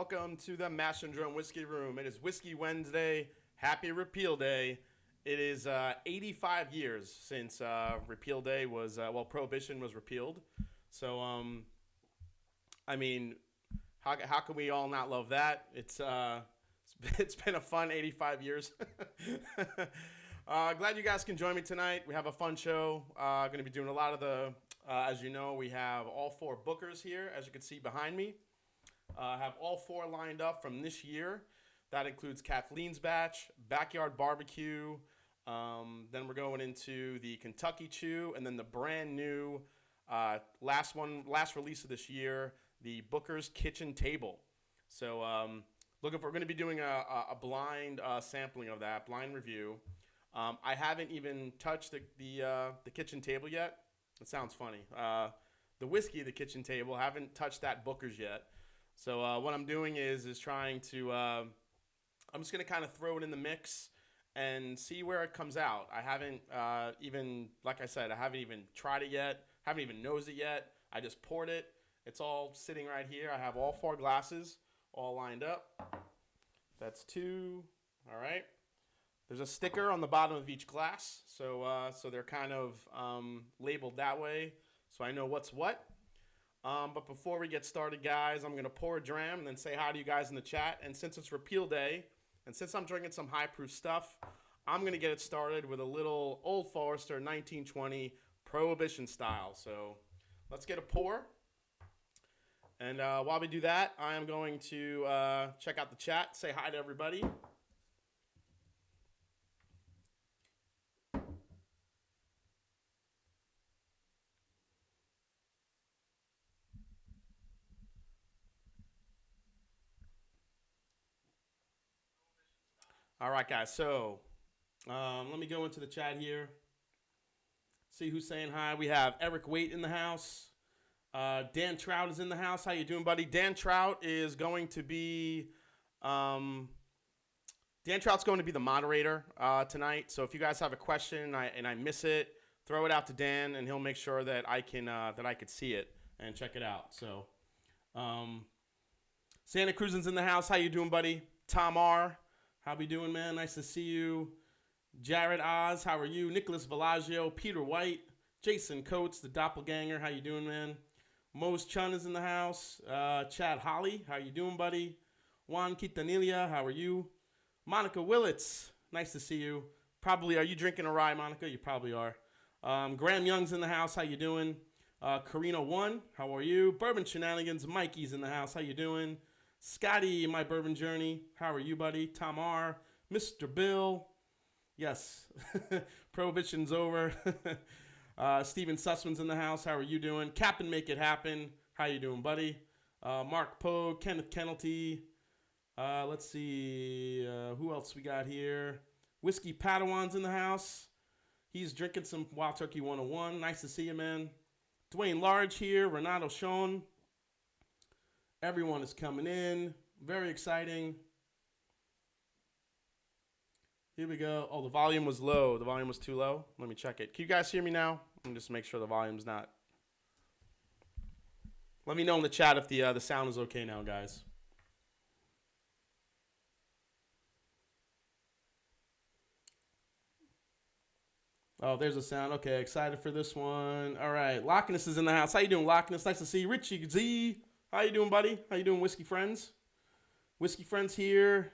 welcome to the Mash and Drum Whiskey Room. It is Whiskey Wednesday. Happy Repeal Day. It is 85 years since Repeal Day was, Prohibition was repealed. So, I mean, how can we all not love that? It's been a fun 85 years. Glad you guys can join me tonight. We have a fun show. Going to be doing a lot of the, as you know, we have all four bookers here, as you can see behind me. Have all four lined up from this year. That includes Kathleen's batch, Backyard Barbecue. Then we're going into the Kentucky Chew, and then the brand new last release of this year, the Booker's Kitchen Table. So we're going to be doing a blind sampling of that, blind review. I haven't even touched the kitchen table yet. It sounds funny. The whiskey, the kitchen table, haven't touched that Booker's yet. So what I'm doing is trying to, I'm just going to kind of throw it in the mix and see where it comes out. I haven't even, like I said, I haven't even tried it yet. Haven't even nosed it yet. I just poured it. It's all sitting right here. I have all four glasses all lined up. That's two. All right. There's a sticker on the bottom of each glass. So they're kind of labeled that way so I know what's what. But before we get started, guys, I'm going to pour a dram and then say hi to you guys in the chat. And since it's Repeal Day, and since I'm drinking some high-proof stuff, I'm going to get it started with a little Old Forester 1920 Prohibition style. So let's get a pour. And while we do that, I am going to check out the chat, say hi to everybody. All right, guys, so let me go into the chat here, see who's saying hi. We have Eric Waite in the house. Dan Trout is in the house. How you doing, buddy? Dan Trout is going to be Dan Trout's going to be the moderator tonight. So if you guys have a question and I miss it, throw it out to Dan, and he'll make sure that I could see it and check it out. So Santa Cruz's in the house. How you doing, buddy? Tom R. How we doing, man? Nice to see you. Jared Oz, how are you? Nicholas Villaggio, Peter White, Jason Coates, the doppelganger. How you doing, man? Mose Chun is in the house. Chad Holly, how you doing, buddy? Juan Quintanilla, how are you? Monica Willits, nice to see you. Probably, are you drinking a rye, Monica? You probably are. Graham Young's in the house. How you doing? Karina One, how are you? Bourbon Shenanigans, Mikey's in the house. How you doing? Scotty, my bourbon journey. How are you, buddy? Tom R. Mr. Bill. Yes. Prohibition's over. Steven Sussman's in the house. How are you doing? Captain Make It Happen. How you doing, buddy? Mark Poe. Kenneth Kennelty. Let's see. Who else we got here? Whiskey Padawan's in the house. He's drinking some Wild Turkey 101. Nice to see you, man. Dwayne Large here. Renato Schoen. Everyone is coming in. Very exciting. Here we go. Oh, the volume was low. The volume was too low. Let me check it. Can you guys hear me now? Let me just make sure the volume's not. Let me know in the chat if the sound is okay now, guys. Oh, there's a sound. Okay, excited for this one. All right, Loch Ness is in the house. How you doing, Loch Ness? Nice to see you. Richie Z. How you doing, buddy? How you doing, Whiskey Friends? Whiskey Friends here.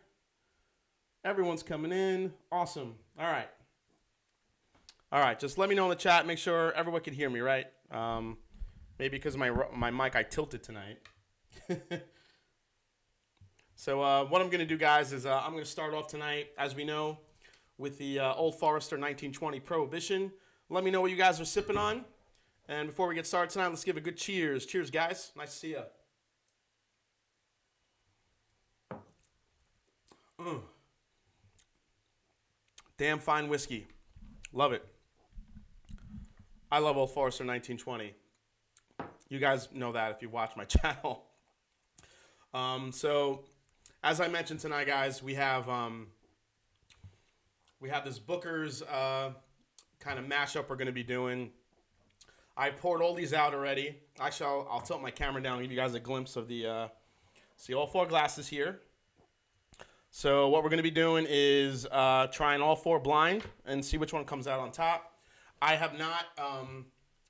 Everyone's coming in. Awesome. All right. All right, just let me know in the chat. Make sure everyone can hear me, right? Maybe because my mic, I tilted tonight. So what I'm going to do, guys, is I'm going to start off tonight, as we know, with the Old Forester 1920 Prohibition. Let me know what you guys are sipping on. And before we get started tonight, let's give a good cheers. Cheers, guys. Nice to see you. Damn fine whiskey. Love it. I love Old Forester 1920. You guys know that if you watch my channel. So, as I mentioned tonight, guys, we have this Booker's kind of mashup we're going to be doing. I poured all these out already. Actually, I'll tilt my camera down and give you guys a glimpse of the See all 4 glasses here. So what we're going to be doing is trying all 4 blind and see which one comes out on top. I have not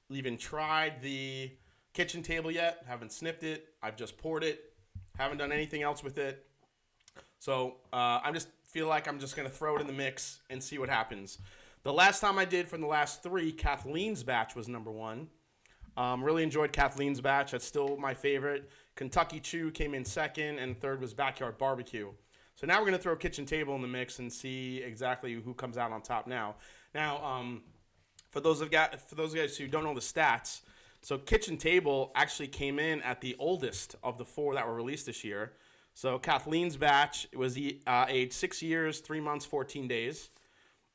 even tried the kitchen table yet. Haven't sniffed it. I've just poured it. Haven't done anything else with it. So I just feel like I'm just going to throw it in the mix and see what happens. The last time I did from the last 3, Kathleen's batch was number 1. Really enjoyed Kathleen's batch. That's still my favorite. Kentucky Chew came in second, and third was Backyard Barbecue. So now we're going to throw Kitchen Table in the mix and see exactly who comes out on top now. Now, for those of you guys who don't know the stats, so Kitchen Table actually came in at the oldest of the 4 that were released this year. So Kathleen's batch was aged 6 years, 3 months, 14 days.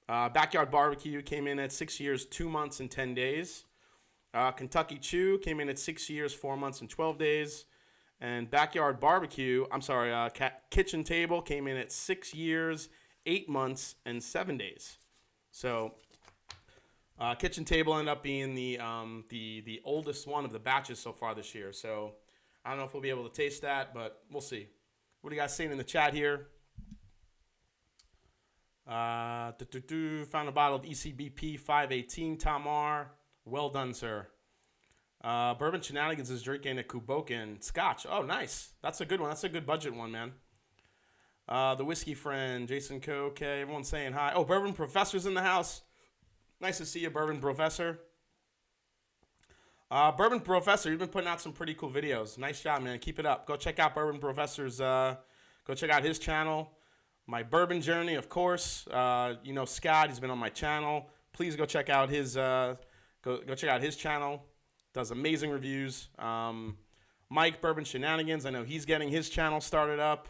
Backyard Barbecue came in at 6 years, 2 months, and 10 days. Kentucky Chew came in at 6 years, 4 months, and 12 days. And Backyard Barbecue, Kitchen Table came in at 6 years, 8 months, and 7 days. So Kitchen Table ended up being the oldest one of the batches so far this year. So I don't know if we'll be able to taste that, but we'll see. What are you guys saying in the chat here? Found a bottle of ECBP 518 Tamar. Well done, sir. Bourbon Shenanigans is drinking a Kuboken Scotch. Oh, nice. That's a good one. That's a good budget one, man. The Whiskey Friend, Jason Coe. Okay, everyone's saying hi. Oh, Bourbon Professor's in the house. Nice to see you, Bourbon Professor. Bourbon Professor, you've been putting out some pretty cool videos. Nice job, man. Keep it up. Go check out Bourbon Professor's, go check out his channel. My Bourbon Journey, of course. You know Scott, he's been on my channel. Please go check out his, go check out his channel. Does amazing reviews. Mike, Bourbon Shenanigans, I know he's getting his channel started up.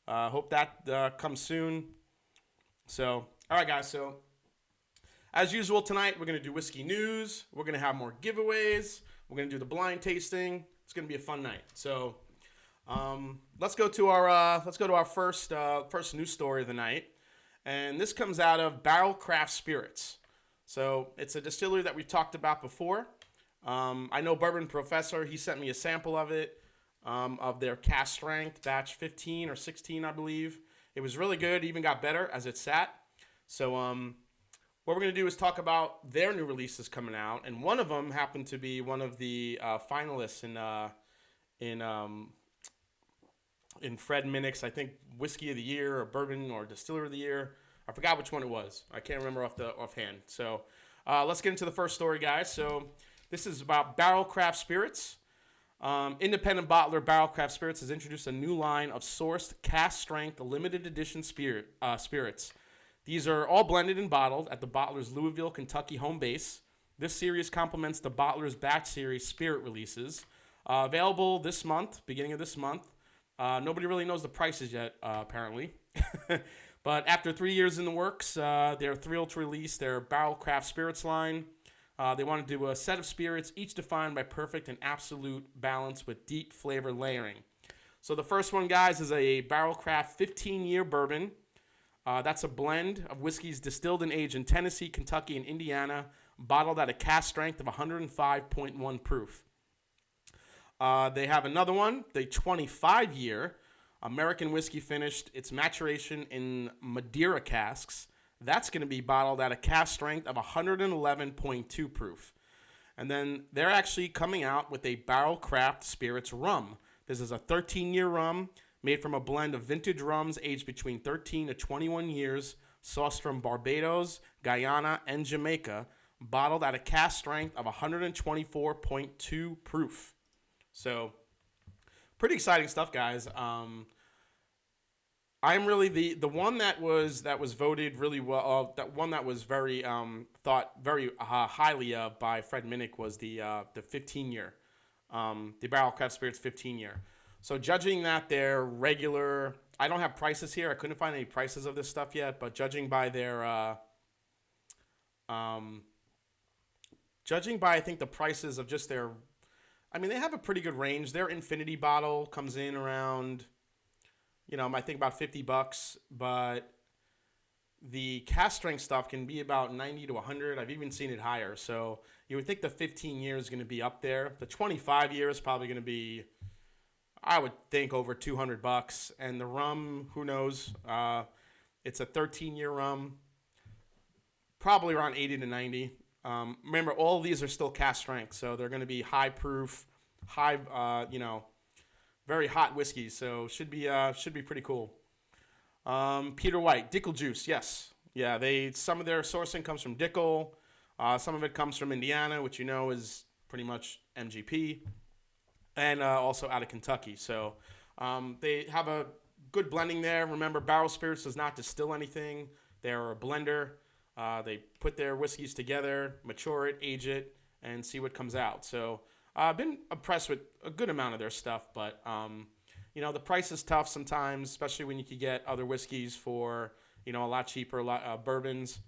Hope that comes soon. So, all right, guys. So, as usual tonight, we're going to do whiskey news. We're going to have more giveaways. We're going to do the blind tasting. It's going to be a fun night. So, let's go to our first news story of the night. And this comes out of Barrel Craft Spirits. So, it's a distillery that we've talked about before. I know Bourbon Professor, he sent me a sample of it, of their cast strength, batch 15 or 16, I believe. It was really good. It even got better as it sat. So what we're going to do is talk about their new releases coming out. And one of them happened to be one of the finalists in Fred Minnick's, I think, Whiskey of the Year or Bourbon or Distiller of the Year. I forgot which one it was. I can't remember offhand. So let's get into the first story, guys. So this is about Barrel Craft Spirits. Independent bottler Barrel Craft Spirits has introduced a new line of sourced cast strength limited edition spirits. These are all blended and bottled at the bottler's Louisville, Kentucky home base. This series complements the bottler's batch series spirit releases. Available this month, beginning of this month. Nobody really knows the prices yet, apparently. But after 3 years in the works, they're thrilled to release their Barrel Craft Spirits line. They want to do a set of spirits, each defined by perfect and absolute balance with deep flavor layering. So the first one, guys, is a Barrel Craft 15-year bourbon. That's a blend of whiskeys distilled and aged in Tennessee, Kentucky, and Indiana, bottled at a cast strength of 105.1 proof. They have another one, the 25-year American whiskey finished its maturation in Madeira casks. That's going to be bottled at a cast strength of 111.2 proof. And then they're actually coming out with a Barrel Craft Spirits rum. This is a 13-year rum made from a blend of vintage rums aged between 13 to 21 years, sourced from Barbados, Guyana, and Jamaica, bottled at a cast strength of 124.2 proof. So, pretty exciting stuff, guys. I'm really the one that was voted really well. That one that was very thought very highly of by Fred Minnick was the 15-year, the Barrel Craft Spirits 15-year. So judging that their regular, I don't have prices here. I couldn't find any prices of this stuff yet. But judging by their, I think the prices of just their, I mean they have a pretty good range. Their Infinity bottle comes in around, I think about $50, but the cast strength stuff can be about 90 to 100. I've even seen it higher. So you would think the 15 years is going to be up there. The 25 years is probably going to be, I would think over $200. And the rum, who knows? It's a 13-year rum, probably around 80 to 90. Remember, all of these are still cask strength, so they're going to be high proof, very hot whiskeys. So should be pretty cool. Peter White, Dickel juice, yes, yeah. Some of their sourcing comes from Dickel, some of it comes from Indiana, which is pretty much MGP, and also out of Kentucky. So they have a good blending there. Remember, Barrel Spirits does not distill anything; they're a blender. They put their whiskeys together, mature it, age it, and see what comes out. So I've been impressed with a good amount of their stuff, but the price is tough sometimes, especially when you could get other whiskeys for a lot cheaper, bourbons,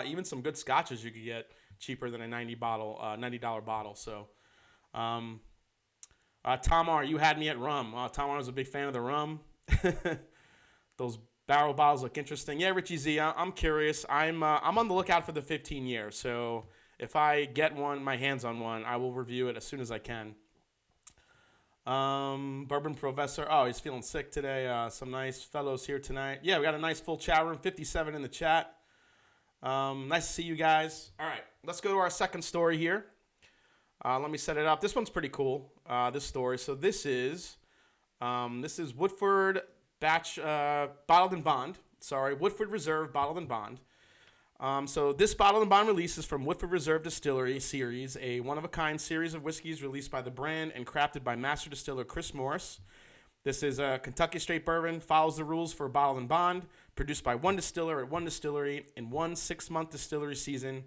even some good scotches you could get cheaper than a $90 bottle. So Tom R, you had me at rum. Tom R was a big fan of the rum. Those barrel bottles look interesting. Yeah, Richie Z, I'm curious. I'm on the lookout for the 15 year. So if I get my hands on one, I will review it as soon as I can. Bourbon Professor. Oh, he's feeling sick today. Some nice fellows here tonight. Yeah, we got a nice full chat room. 57 in the chat. Nice to see you guys. All right, let's go to our second story here. Let me set it up. This one's pretty cool. This story. So this is Woodford Bottled and Bond. Sorry, Woodford Reserve Bottled and Bond. So this Bottled and Bond release is from Woodford Reserve Distillery Series, a one-of-a-kind series of whiskeys released by the brand and crafted by master distiller Chris Morris. This is a Kentucky straight bourbon, follows the rules for Bottled and Bond, produced by one distiller at one distillery in one 6-month distillery season,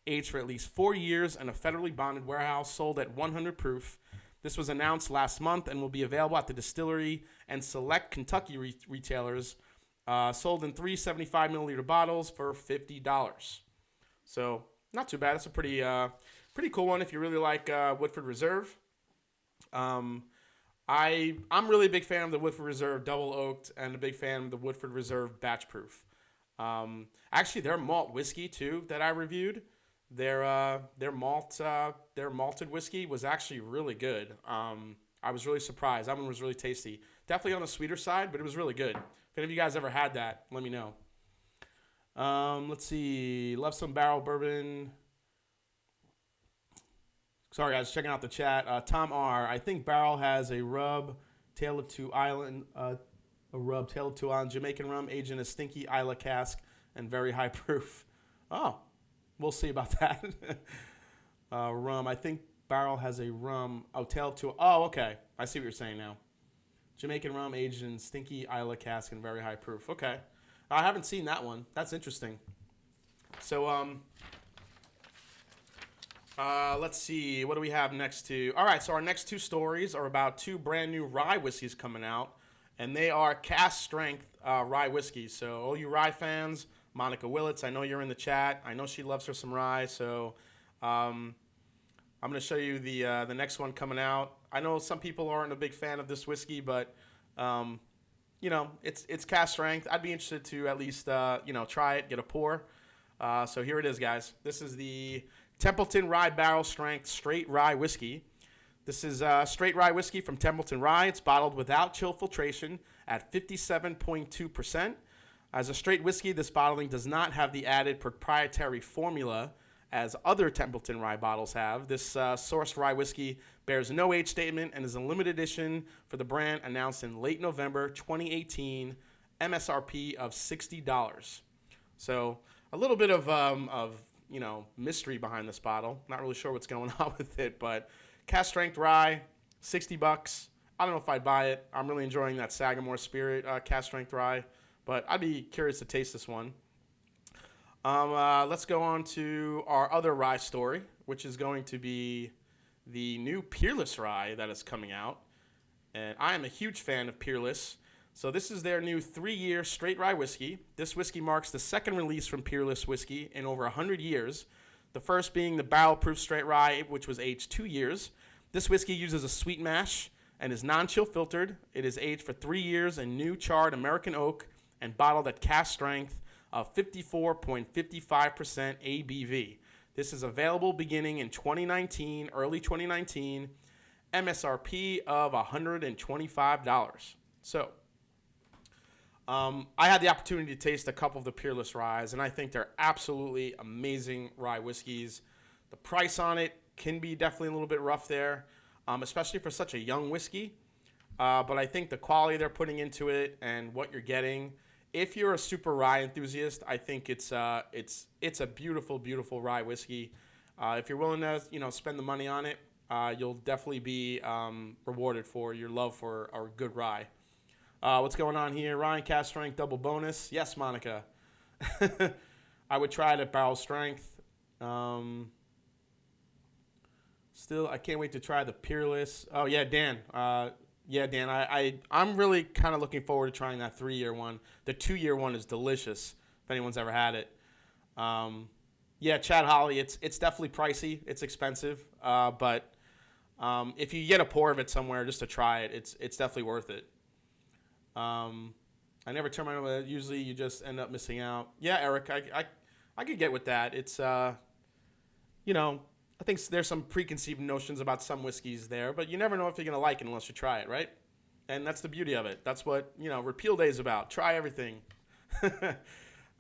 aged for at least 4 years in a federally bonded warehouse, sold at 100 proof. This was announced last month and will be available at the distillery and select Kentucky retailers. Sold in 375 milliliter bottles for $50. So not too bad. It's a pretty cool one if you really like Woodford Reserve. I'm really a big fan of the Woodford Reserve Double Oaked and a big fan of the Woodford Reserve Batch Proof. Actually, their malt whiskey too that I reviewed, their malted whiskey was actually really good. I was really surprised. That one was really tasty. Definitely on the sweeter side, but it was really good. If any of you guys ever had that, let me know. Let's see. Love some barrel bourbon. Sorry, guys, checking out the chat. Tom R, I think Barrel has a rub tailored to island, Jamaican rum aged in a stinky Isla cask and very high proof. Oh, we'll see about that. Rum. I think Barrel has a rum. Oh, tailored to. Oh, okay. I see what you're saying now. Jamaican rum aged in stinky Isla cask and very high proof. Okay. I haven't seen that one. That's interesting. So, let's see. What do we have next to? All right. So our next two stories are about two brand new rye whiskeys coming out, and they are cask strength rye whiskeys. So all you rye fans, Monica Willits, I know you're in the chat. I know she loves her some rye. So, I'm going to show you the next one coming out. I know some people aren't a big fan of this whiskey, but it's cask strength. I'd be interested to at least try it, get a pour. So here it is, guys. This is the Templeton Rye Barrel Strength Straight Rye Whiskey. This is straight rye whiskey from Templeton Rye. It's bottled without chill filtration at 57.2%. As a straight whiskey, this bottling does not have the added proprietary formula as other Templeton Rye bottles have. This sourced rye whiskey bears no age statement and is a limited edition for the brand, announced in late November 2018, MSRP of $60. So a little bit of mystery behind this bottle. Not really sure what's going on with it, but cask strength rye, $60. I don't know if I'd buy it. I'm really enjoying that Sagamore Spirit cask strength rye, but I'd be curious to taste this one. Let's go on to our other rye story, which is going to be the new Peerless rye that is coming out. And I am a huge fan of Peerless. So this is their new 3-year straight rye whiskey. This whiskey marks the second release from Peerless whiskey in over 100 years. The first being the barrel-proof straight rye, which was aged 2 years. This whiskey uses a sweet mash and is non-chill filtered. It is aged for 3 years in new charred American oak and bottled at cask strength of 54.55% ABV. This is available beginning in 2019, early 2019, MSRP of $125. So, I had the opportunity to taste a couple of the Peerless ryes, and I think they're absolutely amazing rye whiskeys. The price on it can be definitely a little bit rough there, especially for such a young whiskey. But I think the quality they're putting into it and what you're getting, if you're a super rye enthusiast, I think it's a beautiful, beautiful rye whiskey. If you're willing to spend the money on it, you'll definitely be rewarded for your love for a good rye. What's going on here? Ryan, cast strength, double bonus. Yes, Monica. I would try it at barrel strength. Still, I can't wait to try the Peerless. Oh, yeah, Dan. Dan, I'm really kind of looking forward to trying that 3-year one. The 2-year one is delicious, if anyone's ever had it. Chad Holly, it's definitely pricey. It's expensive. But if you get a pour of it somewhere just to try it, it's definitely worth it. I never turn my own. Usually you just end up missing out. Yeah, Eric, I could get with that. It's, I think there's some preconceived notions about some whiskeys there, but you never know if you're going to like it unless you try it, right? And that's the beauty of it. That's what, Repeal Day is about. Try everything.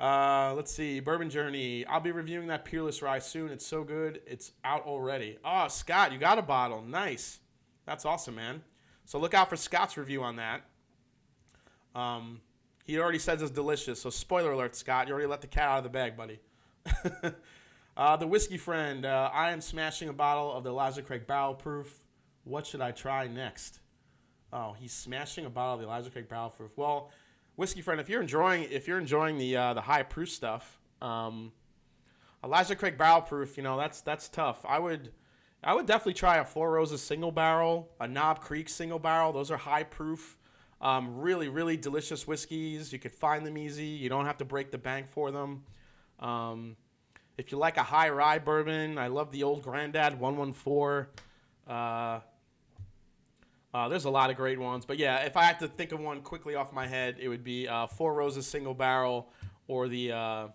Let's see. Bourbon Journey. I'll be reviewing that Peerless Rye soon. It's so good. It's out already. Oh, Scott, you got a bottle. Nice. That's awesome, man. So look out for Scott's review on that. He already says it's delicious. So spoiler alert, Scott. You already let the cat out of the bag, buddy. The Whiskey Friend. I am smashing a bottle of the Elijah Craig Barrel Proof. What should I try next? Oh, he's smashing a bottle of the Elijah Craig Barrel Proof. Well, Whiskey Friend, if you're enjoying the high proof stuff, Elijah Craig Barrel Proof, that's tough. I would definitely try a Four Roses single barrel, a Knob Creek single barrel. Those are high proof, really, really delicious whiskeys. You could find them easy. You don't have to break the bank for them. If you like a high rye bourbon, I love the Old Grandad 114. There's a lot of great ones. But yeah, if I had to think of one quickly off my head, it would be Four Roses single barrel or the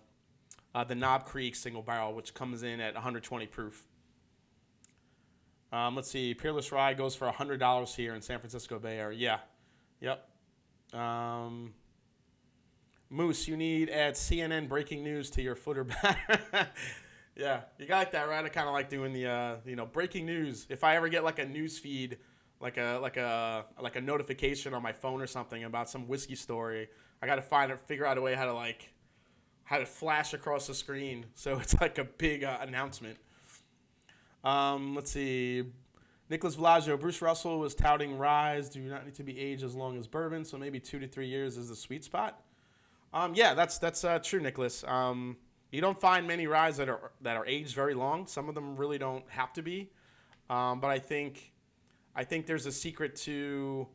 Knob Creek single barrel, which comes in at 120 proof. Let's see. Peerless Rye goes for $100 here in San Francisco Bay Area. Yeah. Yep. Moose, you need add CNN breaking news to your footer banner. Yeah, you got that, right? I kind of like doing the breaking news. If I ever get like a news feed, like a notification on my phone or something about some whiskey story, I got to figure out a way how to flash across the screen so it's like a big announcement. Let's see. Nicholas Velazio, Bruce Russell was touting ryes do not need to be aged as long as bourbon, so maybe 2 to 3 years is the sweet spot. Yeah, that's true, Nicholas. You don't find many ryes that are aged very long. Some of them really don't have to be, but I think there's a secret to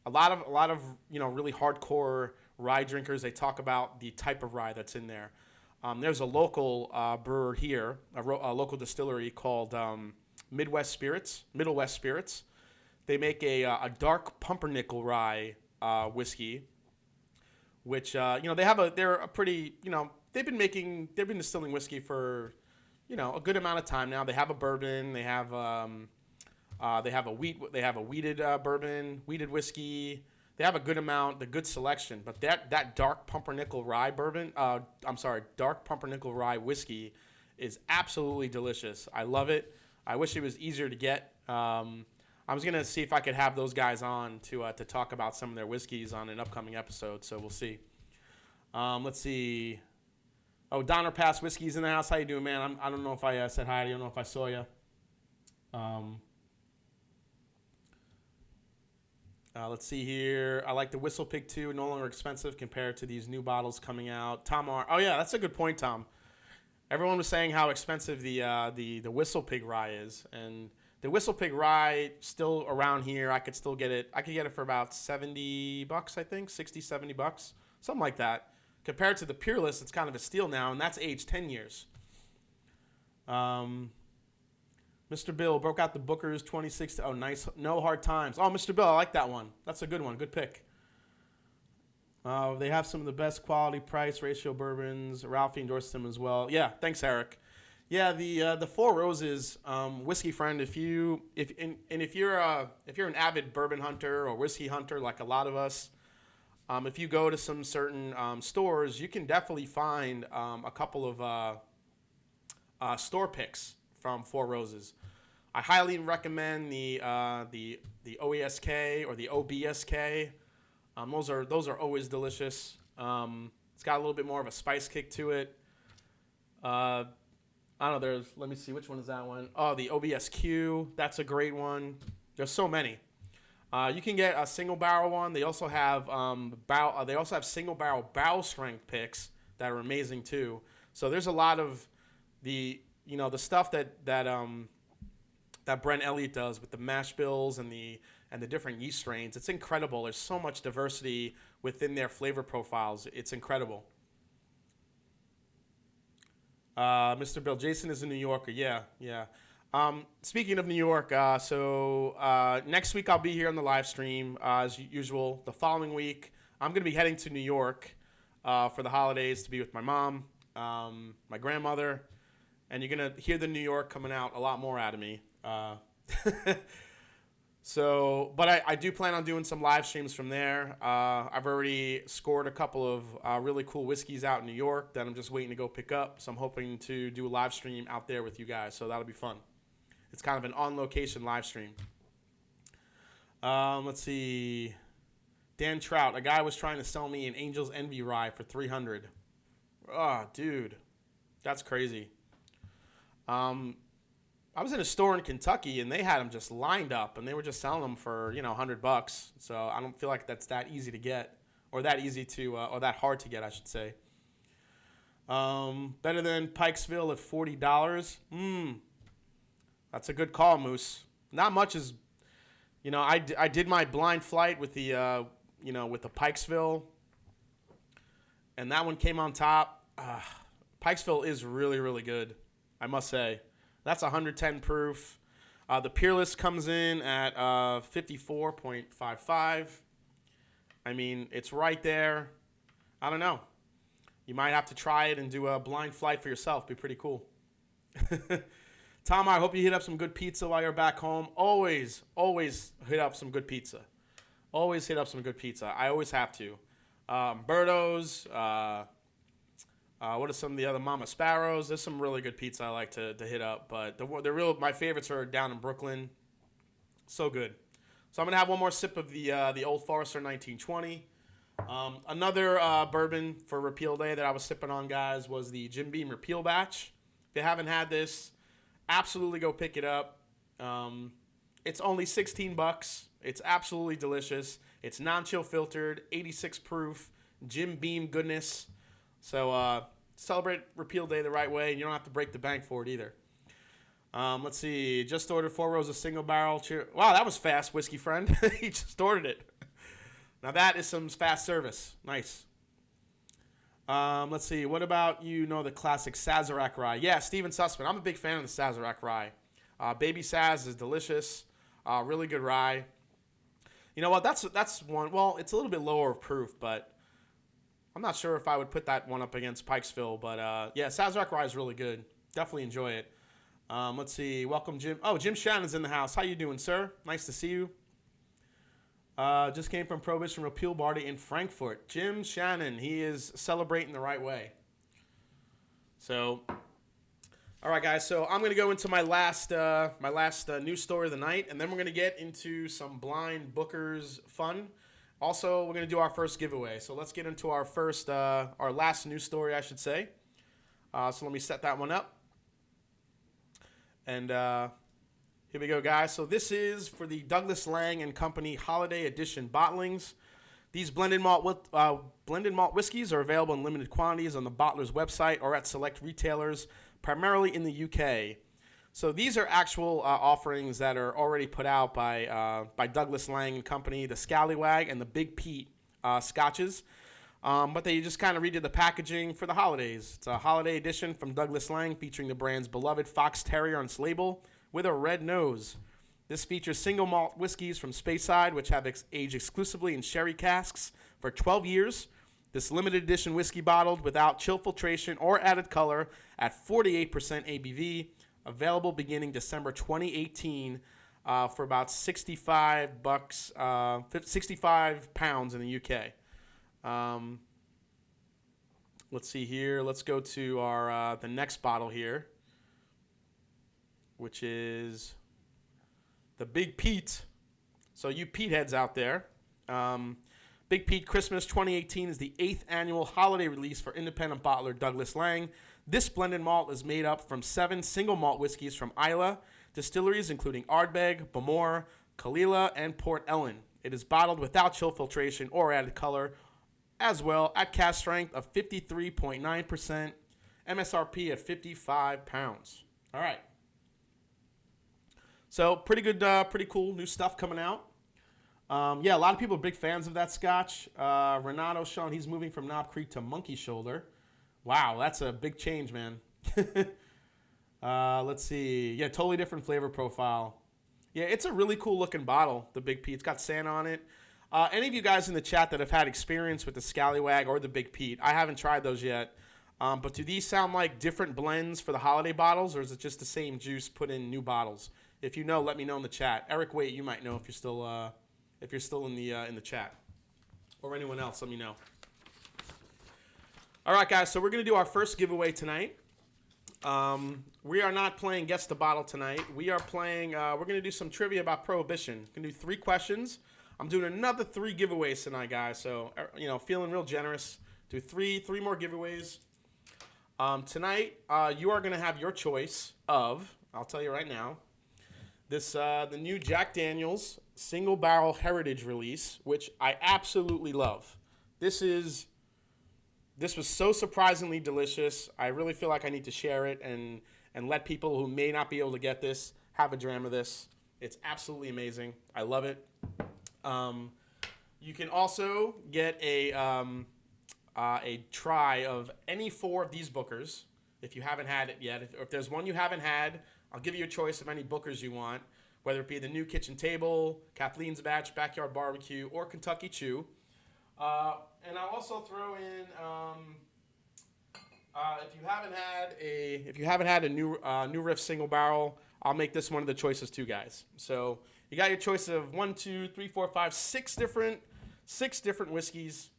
a lot of really hardcore rye drinkers. They talk about the type of rye that's in there. There's a local brewer here, a local distillery called Middle West Spirits. They make a dark pumpernickel rye whiskey, which they're a pretty they've been distilling whiskey for a good amount of time now. They have a bourbon, they have a wheated bourbon, wheated whiskey. They have a good selection, but that dark pumpernickel rye dark pumpernickel rye whiskey is absolutely delicious. I love it. I wish it was easier to get. I was gonna see if I could have those guys on to talk about some of their whiskeys on an upcoming episode. So we'll see. Let's see. Oh, Donner Pass Whiskey's in the house. How you doing, man? I don't know if I said hi. I don't know if I saw you. Let's see here. I like the Whistle Pig 2. No longer expensive compared to these new bottles coming out. Tom R. Oh, yeah, that's a good point, Tom. Everyone was saying how expensive the Whistle Pig rye is. And the Whistle Pig rye still around here. I could still get it. I could get it for about $70, I think. $60, $70. Something like that. Compared to the Peerless, it's kind of a steal now, and that's aged 10 years. Mr. Bill broke out the Booker's 26. Oh, nice. No Hard Times. Oh, Mr. Bill, I like that one. That's a good one. Good pick. They have some of the best quality price ratio bourbons. Ralphie endorsed them as well. Yeah, thanks, Eric. Yeah, the Four Roses whiskey friend. If you're an avid bourbon hunter or whiskey hunter like a lot of us, if you go to some certain stores, you can definitely find a couple of store picks from Four Roses. I highly recommend the OESK or the OBSK. Those are always delicious. It's got a little bit more of a spice kick to it. I don't know. Let me see, which one is that one? Oh, the OBSQ. That's a great one. There's so many. You can get a single barrel one. They also have single barrel barrel strength picks that are amazing too. So there's a lot of the stuff that Brent Elliott does with the mash bills and the different yeast strains. It's incredible. There's so much diversity within their flavor profiles. It's incredible. Mr. Bill, Jason is a New Yorker. Yeah, yeah. Speaking of New York, next week I'll be here on the live stream as usual. The following week, I'm going to be heading to New York for the holidays to be with my mom, my grandmother, and you're going to hear the New York coming out a lot more out of me. But I do plan on doing some live streams from there. I've already scored a couple of really cool whiskeys out in New York that I'm just waiting to go pick up. So I'm hoping to do a live stream out there with you guys. So that'll be fun. It's kind of an on-location live stream. Let's see. Dan Trout. A guy was trying to sell me an Angel's Envy rye for $300. Oh, dude. That's crazy. I was in a store in Kentucky and they had them just lined up and they were just selling them for, $100. So I don't feel like that's that easy to get or that easy to, or that hard to get, I should say. Better than Pikesville at $40. That's a good call, Moose. Not much is, I did my blind flight with the, with the Pikesville and that one came on top. Pikesville is really, really good, I must say. That's 110 proof. The Peerless comes in at 54.55. I mean, it's right there. I don't know. You might have to try it and do a blind flight for yourself. Be pretty cool. Tom, I hope you hit up some good pizza while you're back home. Always hit up some good pizza. Always hit up some good pizza. I always have to. Berto's, what are some of the other Mama Sparrows? There's some really good pizza I like to hit up, but my favorites are down in Brooklyn. So good. So I'm gonna have one more sip of the Old Forester 1920. Another bourbon for Repeal Day that I was sipping on, guys, was the Jim Beam Repeal Batch. If you haven't had this, absolutely go pick it up. It's only $16. It's absolutely delicious. It's non-chill filtered, 86 proof, Jim Beam goodness. So celebrate Repeal Day the right way, and you don't have to break the bank for it either. Let's see. Just ordered 4 rows of single barrel. Wow, that was fast, whiskey friend. He just ordered it. Now that is some fast service. Nice. Let's see. What about the classic Sazerac rye? Yeah, Steven Sussman. I'm a big fan of the Sazerac rye. Baby Saz is delicious. Really good rye. You know what? That's one. Well, it's a little bit lower of proof, but I'm not sure if I would put that one up against Pikesville. But yeah, Sazerac rye is really good. Definitely enjoy it. Let's see. Welcome, Jim. Oh, Jim Shannon's in the house. How you doing, sir? Nice to see you. Just came from Prohibition Repeal Party in Frankfurt. Jim Shannon, he is celebrating the right way. So, all right, guys. So I'm gonna go into my last news story of the night, and then we're gonna get into some blind bookers fun. Also, we're gonna do our first giveaway. So let's get into our last news story, I should say. So let me set that one up. And here we go, guys. So this is for the Douglas Lang and Company Holiday Edition bottlings. These blended malt whiskeys are available in limited quantities on the bottler's website or at select retailers, primarily in the UK. So these are actual offerings that are already put out by Douglas Lang and Company, the Scallywag and the Big Pete scotches. But they just kind of redid the packaging for the holidays. It's a holiday edition from Douglas Lang featuring the brand's beloved Fox Terrier on its label with a red nose. This features single malt whiskeys from Speyside, which have aged exclusively in sherry casks for 12 years This limited edition whiskey bottled without chill filtration or added color at 48% ABV, available beginning December 2018 for about $65, 65 pounds in the UK. Let's see here. Let's go to our the next bottle here, which is the Big Pete. So you Pete heads out there. Big Pete Christmas 2018 is the 8th annual holiday release for independent bottler Douglas Lang. This blended malt is made up from 7 single malt whiskeys from Islay distilleries, including Ardbeg, Bamor, Kalila, and Port Ellen. It is bottled without chill filtration or added color, as well at cask strength of 53.9%, MSRP at 55 pounds. All right. So pretty good, pretty cool new stuff coming out. Yeah, a lot of people are big fans of that Scotch. Renato Sean, he's moving from Knob Creek to Monkey Shoulder. Wow, that's a big change, man. Let's see. Yeah, totally different flavor profile. Yeah, it's a really cool looking bottle, the Big Pete. It's got Santa on it. Any of you guys in the chat that have had experience with the Scallywag or the Big Pete, I haven't tried those yet. But do these sound like different blends for the holiday bottles, or is it just the same juice put in new bottles? If you know, let me know in the chat. Eric, wait, you might know if you're still in the chat, or anyone else. Let me know. All right, guys. So we're gonna do our first giveaway tonight. We are not playing Guess the Bottle tonight. We are playing. We're gonna do some trivia about Prohibition. We're gonna do 3 questions. I'm doing another 3 giveaways tonight, guys. So feeling real generous. Do three more giveaways. Tonight, you are gonna have your choice of. I'll tell you right now. This the new Jack Daniel's Single Barrel Heritage release, which I absolutely love. This was so surprisingly delicious. I really feel like I need to share it and let people who may not be able to get this have a dram of this. It's absolutely amazing. I love it. You can also get a try of any 4 of these Bookers if you haven't had it yet. If there's one you haven't had, I'll give you a choice of any Bookers you want, whether it be the new Kitchen Table, Kathleen's Batch, Backyard Barbecue, or Kentucky Chew. And I'll also throw in if you haven't had a new Riff Single Barrel, I'll make this one of the choices too, guys. So you got your choice of 1, 2, 3, 4, 5, 6 different whiskeys,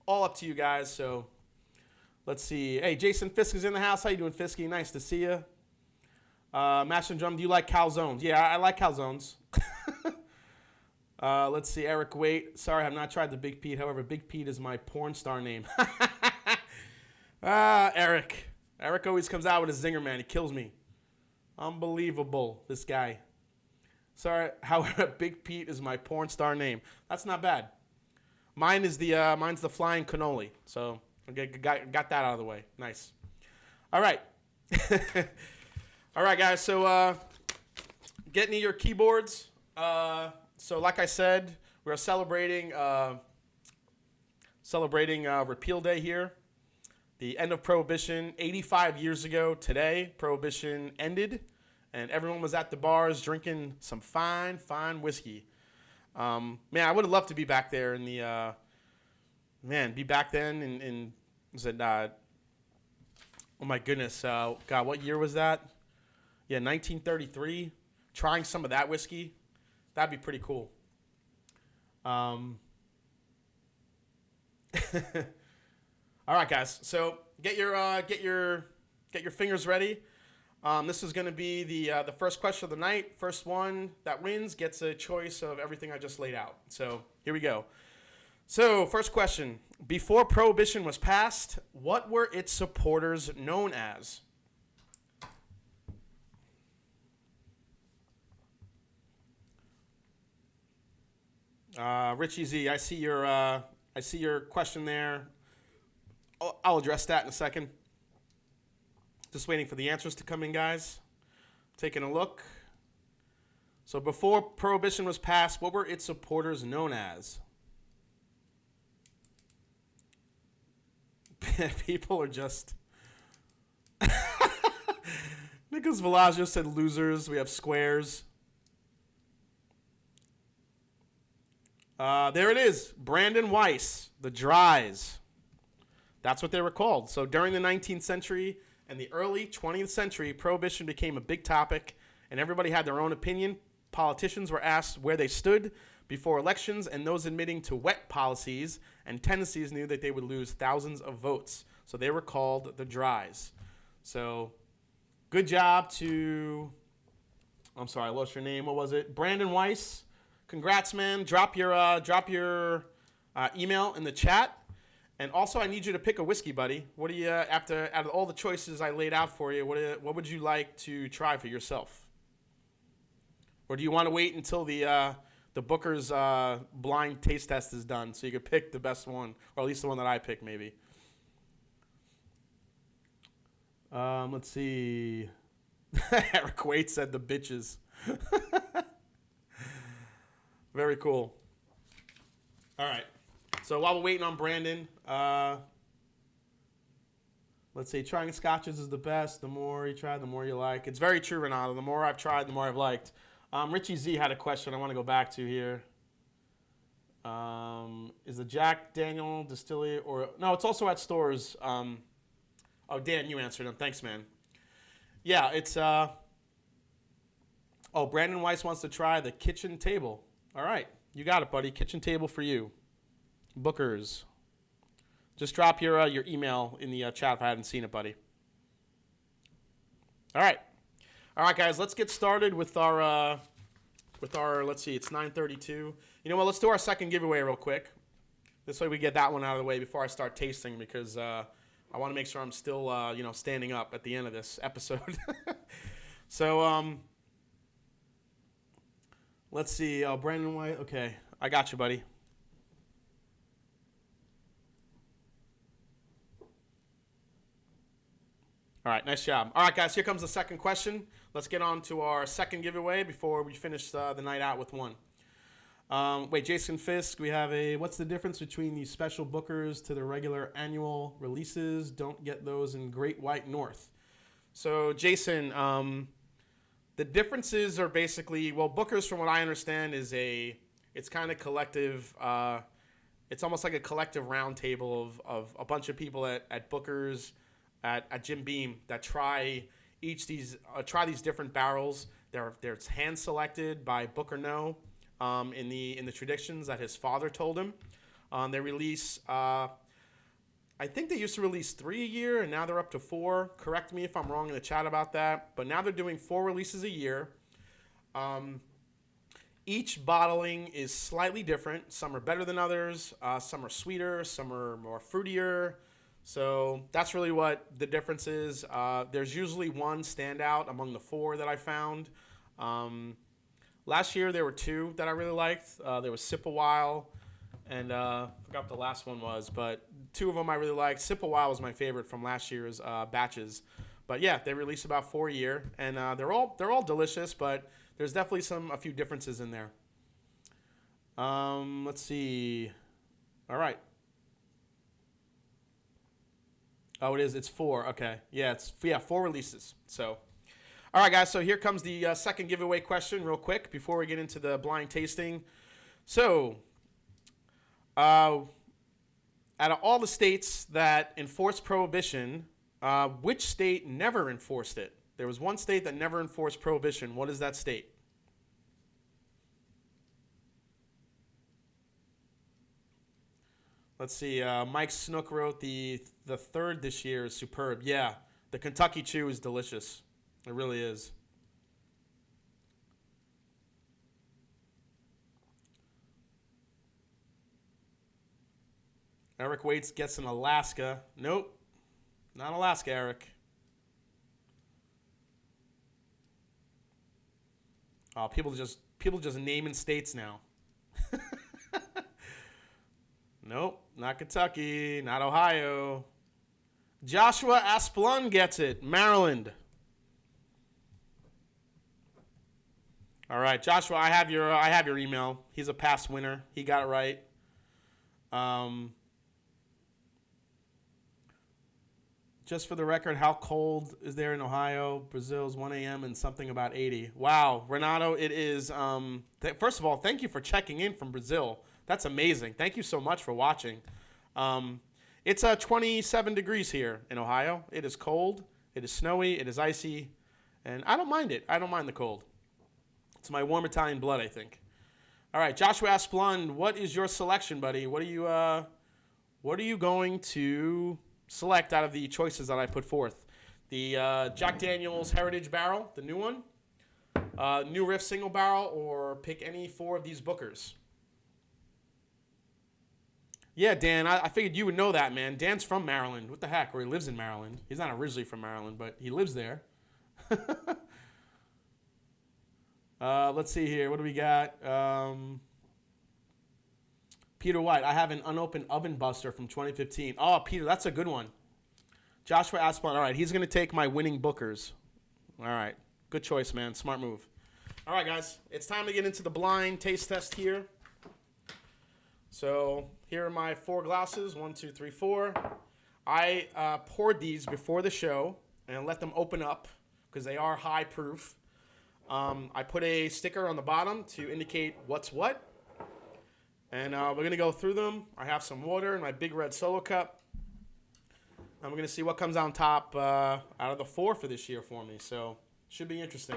all up to you guys. So let's see. Hey, Jason Fisk is in the house. How you doing, Fisky? Nice to see you. Master and Drum, do you like calzones? Yeah, I like calzones. Let's see. Eric, wait. Sorry, I've not tried the Big Pete. However, Big Pete is my porn star name. Eric. Eric always comes out with a zinger, man. He kills me. Unbelievable, this guy. Sorry, however, Big Pete is my porn star name. That's not bad. Mine's the Flying Cannoli. So got that out of the way. Nice. All right. All right, guys. So get into your keyboards. So like I said, we're celebrating Repeal Day here. The end of Prohibition. 85 years ago today, Prohibition ended, and everyone was at the bars drinking some fine whiskey. Man, I would have loved to be back there in the be back then in was it oh my goodness, God, what year was that? Yeah, 1933. Trying some of that whiskey, that'd be pretty cool. All right, guys. So get your fingers ready. This is going to be the first question of the night. First one that wins gets a choice of everything I just laid out. So here we go. So first question: before Prohibition was passed, what were its supporters known as? Richie Z, I see your question there. I'll address that in a second. Just waiting for the answers to come in, guys. Taking a look. So before Prohibition was passed, what were its supporters known as? People are just... Nicholas Velazio said losers. We have squares. There it is. Brandon Weiss, the Dries. That's what they were called. So during the 19th century and the early 20th century, Prohibition became a big topic, and everybody had their own opinion. Politicians were asked where they stood before elections, and those admitting to wet policies and tendencies knew that they would lose thousands of votes. So they were called the Dries. So good job to, I'm sorry, I lost your name. What was it? Brandon Weiss. Congrats, man. Drop your email in the chat. And also, I need you to pick a whiskey, buddy. What do you, out of all the choices I laid out for you, what would you like to try for yourself? Or do you want to wait until the Booker's blind taste test is done so you could pick the best one, or at least the one that I pick, maybe? Let's see. Eric Waite said the bitches. Very cool. All right. So while we're waiting on Brandon, let's see. Trying scotches is the best. The more you try, the more you like. It's very true, Renato. The more I've tried, the more I've liked. Richie Z had a question I want to go back to here. Is the Jack Daniel Distillery or no? It's also at stores. Oh, Dan, you answered him. Thanks, man. Yeah, it's Brandon Weiss wants to try the kitchen table. All right, you got it, buddy. Kitchen table for you. Bookers. Just drop your email in the chat if I haven't seen it, buddy. All right, guys. Let's get started with our Let's see, it's 9:32. You know what? Let's do our second giveaway real quick. This way we get that one out of the way before I start tasting, because I want to make sure I'm still standing up at the end of this episode. So let's see. Brandon White. Okay, I got you, buddy. All right, nice job. All right, guys, here comes the second question. Let's get on to our second giveaway before we finish the night out with one. Wait, Jason Fisk, we have what's the difference between these special bookers to the regular annual releases? Don't get those in Great White North. So, Jason, the differences are basically, well, bookers, from what I understand, it's kind of collective. It's almost like a collective round table of a bunch of people at bookers, at Jim Beam, that try these different barrels. They're hand selected by Booker No, in the traditions that his father told him. They release, I think they used to release 3 a year, and now they're up to 4. Correct me if I'm wrong in the chat about that. But now they're doing 4 releases a year. Each bottling is slightly different. Some are better than others. Some are sweeter. Some are more fruitier. So that's really what the difference is. There's usually one standout among the 4 that I found. Last year there were 2 that I really liked. There was Sip a While, and I forgot what the last one was, but 2 of them I really liked. Sip a While was my favorite from last year's batches. But yeah, they release about 4 a year, and they're all delicious, but there's definitely a few differences in there. Let's see. All right. Oh, it is. It's 4. Okay. Yeah, 4 releases. So, all right, guys. So here comes the second giveaway question real quick before we get into the blind tasting. So, out of all the states that enforced Prohibition, which state never enforced it? There was one state that never enforced Prohibition. What is that state? Let's see. Mike Snook wrote the third this year is superb. Yeah, the Kentucky Chew is delicious. It really is. Eric Waits gets in Alaska. Nope, not Alaska, Eric. Oh, people just naming states now. Nope, not Kentucky, not Ohio. Joshua Asplund gets it, Maryland. All right, Joshua, I have your email. He's a past winner. He got it right. Just for the record, how cold is there in Ohio? Brazil's 1 a.m. and something about 80. Wow, Renato, it is. First of all, thank you for checking in from Brazil. That's amazing. Thank you so much for watching. It's 27 degrees here in Ohio. It is cold. It is snowy. It is icy. And I don't mind it. I don't mind the cold. It's my warm Italian blood, I think. All right, Joshua Asplund, what is your selection, buddy? What are you going to select out of the choices that I put forth? The Jack Daniel's Heritage Barrel, the new one, New Riff Single Barrel, or pick any 4 of these Bookers? Yeah, Dan, I figured you would know that, man. Dan's from Maryland. What the heck? Or he lives in Maryland. He's not originally from Maryland, but he lives there. Let's see here. What do we got? Peter White. I have an unopened oven buster from 2015. Oh, Peter, that's a good one. Joshua Asplund. All right, he's going to take my winning Bookers. All right. Good choice, man. Smart move. All right, guys. It's time to get into the blind taste test here. So here are my 4 glasses. 1, 2, 3, 4. I poured these before the show and let them open up because they are high proof. I put a sticker on the bottom to indicate what's what. And we're going to go through them. I have some water in my big red solo cup. And we're going to see what comes on top out of the 4 for this year for me. So should be interesting.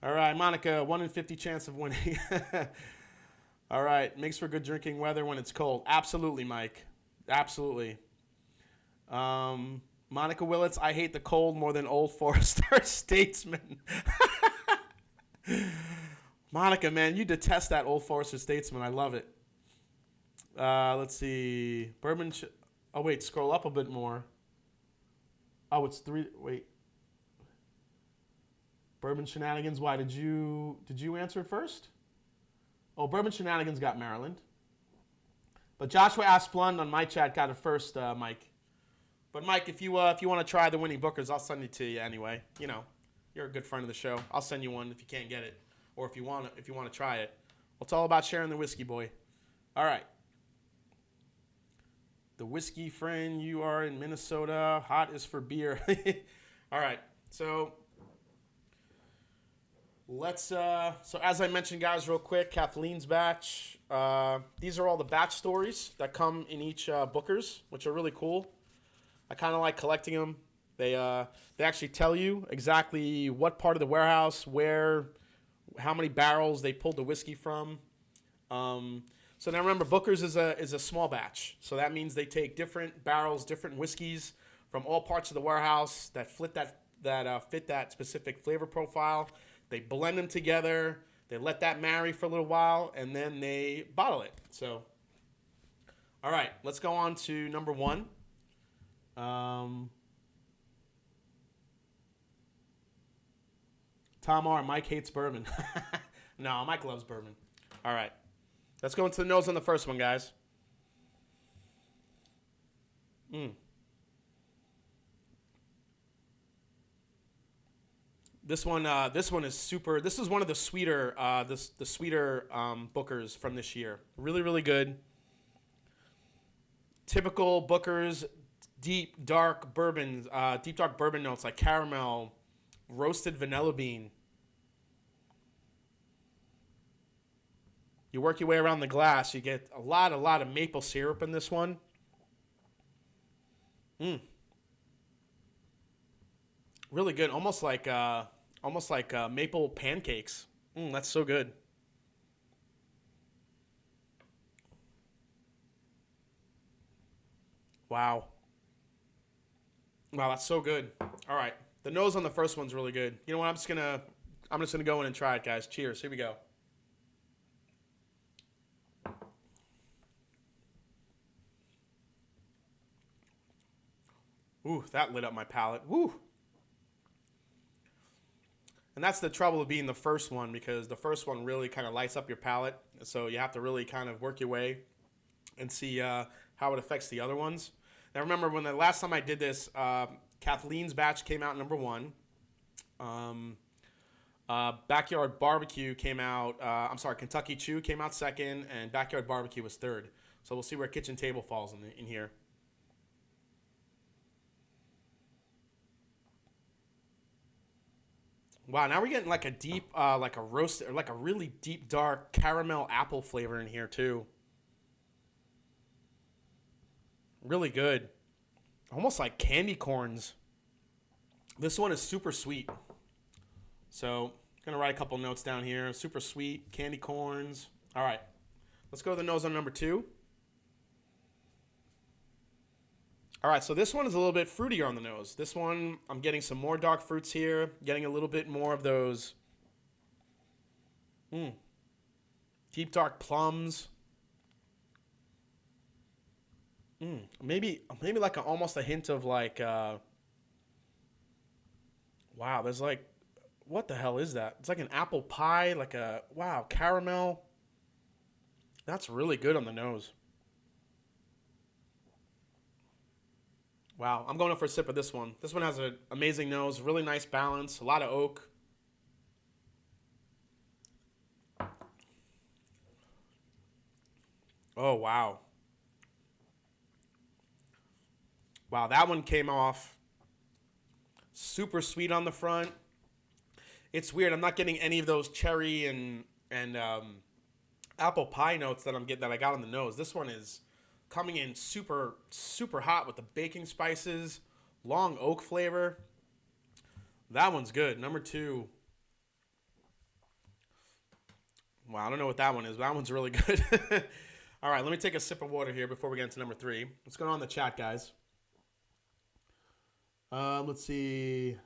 All right, Monica, 1 in 50 chance of winning. All right, makes for good drinking weather when it's cold. Absolutely, Mike. Absolutely. Monica Willits, I hate the cold more than Old Forester Statesman. Monica, man, you detest that Old Forester Statesman. I love it. Let's see. Bourbon. Oh, wait, scroll up a bit more. Oh, it's 3. Wait. Bourbon Shenanigans. Why did you answer it first? Oh, Bourbon Shenanigans got Maryland. But Joshua Asplund on my chat got it first, Mike. But Mike, if you want to try the winning Bookers, I'll send it to you anyway. You know, you're a good friend of the show. I'll send you one if you can't get it, or if you want to try it. Well, it's all about sharing the whiskey, boy. All right. The whiskey friend, you are in Minnesota. Hot is for beer. All right. So let's. So as I mentioned, guys, real quick, Kathleen's batch. These are all the batch stories that come in each Bookers, which are really cool. I kind of like collecting them. They actually tell you exactly what part of the warehouse, where, how many barrels they pulled the whiskey from. So now remember, Bookers is a small batch. So that means they take different barrels, different whiskeys from all parts of the warehouse that fit that specific flavor profile. They blend them together. They let that marry for a little while, and then they bottle it. So, all right, let's go on to number 1. Tom R. Mike hates bourbon. No, Mike loves bourbon. All right. Let's go into the nose on the first one, guys. This one is super. This is one of the sweeter, the sweeter Bookers from this year. Really, really good. Typical Bookers, deep dark bourbon notes like caramel, roasted vanilla bean. You work your way around the glass. You get a lot of maple syrup in this one. Really good. Almost like maple pancakes. That's so good. Wow. Wow, that's so good. All right. The nose on the first one's really good. You know what? I'm just gonna go in and try it, guys. Cheers. Here we go. Ooh, that lit up my palate. Woo. And that's the trouble of being the first one, because the first one really kind of lights up your palate. So you have to really kind of work your way and see how it affects the other ones. Now remember, when the last time I did this, Kathleen's batch came out number 1. Backyard Barbecue came out. Kentucky Chew came out 2nd, and Backyard Barbecue was 3rd. So we'll see where Kitchen Table falls in here. Wow, now we're getting like a deep, like a roast, or like a really deep, dark caramel apple flavor in here too. Really good. Almost like candy corns. This one is super sweet. So, gonna write a couple notes down here. Super sweet, candy corns. All right, let's go to the nose on number 2. All right, so this one is a little bit fruitier on the nose. This one, I'm getting some more dark fruits here. Getting a little bit more of those deep dark plums. Maybe like almost a hint of like, wow, there's like, what the hell is that? It's like an apple pie, like a, wow, caramel. That's really good on the nose. Wow, I'm going up for a sip of this one. This one has an amazing nose, really nice balance, a lot of oak. Oh, wow. Wow, that one came off super sweet on the front. It's weird. I'm not getting any of those cherry and apple pie notes that I got on the nose. This one is coming in super hot with the baking spices, long oak flavor. That one's good. Number 2. Wow, I don't know what that one is, but that one's really good. All right, let me take a sip of water here before we get into number 3. What's going on in the chat, guys? Let's see.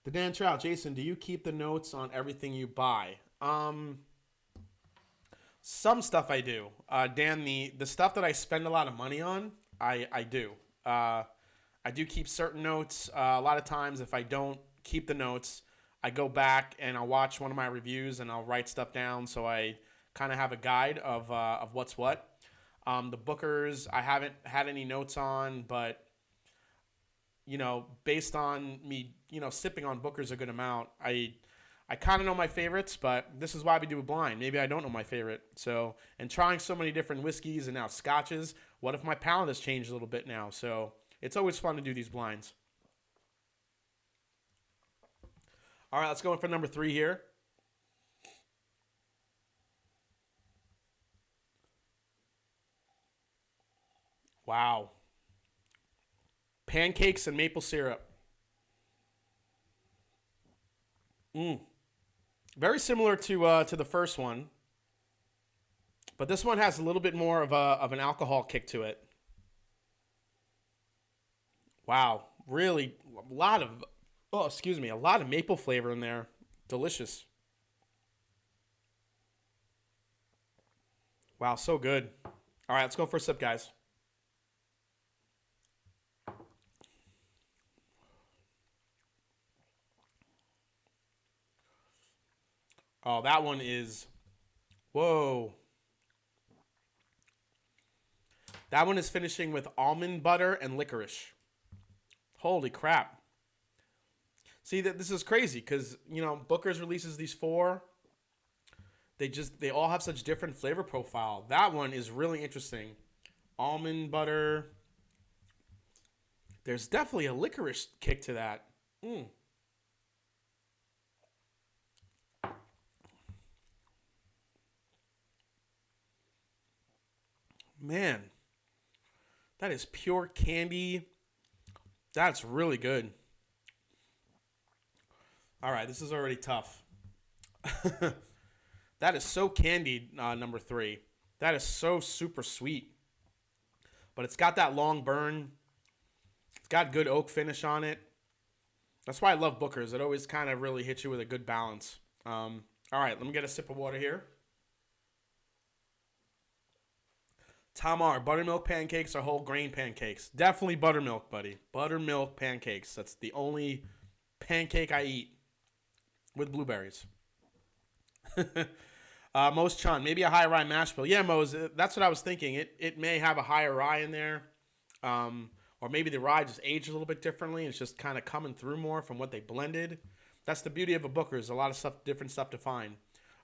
The Dan Trout, Jason, do you keep the notes on everything you buy? Some stuff I do. Dan, the stuff that I spend a lot of money on, I do. I do keep certain notes. A lot of times, if I don't keep the notes, I go back and I'll watch one of my reviews and I'll write stuff down so I kind of have a guide of what's what. The Bookers, I haven't had any notes on, but based on me, sipping on Bookers a good amount, I kind of know my favorites, but this is why we do a blind. Maybe I don't know my favorite. So, and trying so many different whiskeys and now scotches, what if my palate has changed a little bit now? So, it's always fun to do these blinds. All right, let's go in for number 3 here. Wow. Pancakes and maple syrup. Very similar to the first one, but this one has a little bit more of an alcohol kick to it. Wow, really a lot of a lot of maple flavor in there. Delicious. Wow, so good. All right, let's go for a sip, guys. Oh, that one is, whoa. That one is finishing with almond butter and licorice. Holy crap. See, this is crazy because, Booker's releases these 4. They all have such different flavor profile. That one is really interesting. Almond butter. There's definitely a licorice kick to that. Man, that is pure candy. That's really good. All right, this is already tough. That is so candied, number 3. That is so super sweet. But it's got that long burn. It's got good oak finish on it. That's why I love Booker's. It always kind of really hits you with a good balance. All right, let me get a sip of water here. Tamar, buttermilk pancakes or whole grain pancakes? Definitely buttermilk, buddy. Buttermilk pancakes. That's the only pancake I eat with blueberries. Mose Chun, maybe a high rye mash bill. Yeah, Mose, that's what I was thinking. It may have a higher rye in there. Or maybe the rye just aged a little bit differently. It's just kind of coming through more from what they blended. That's the beauty of a Booker's. A lot of stuff, different stuff to find.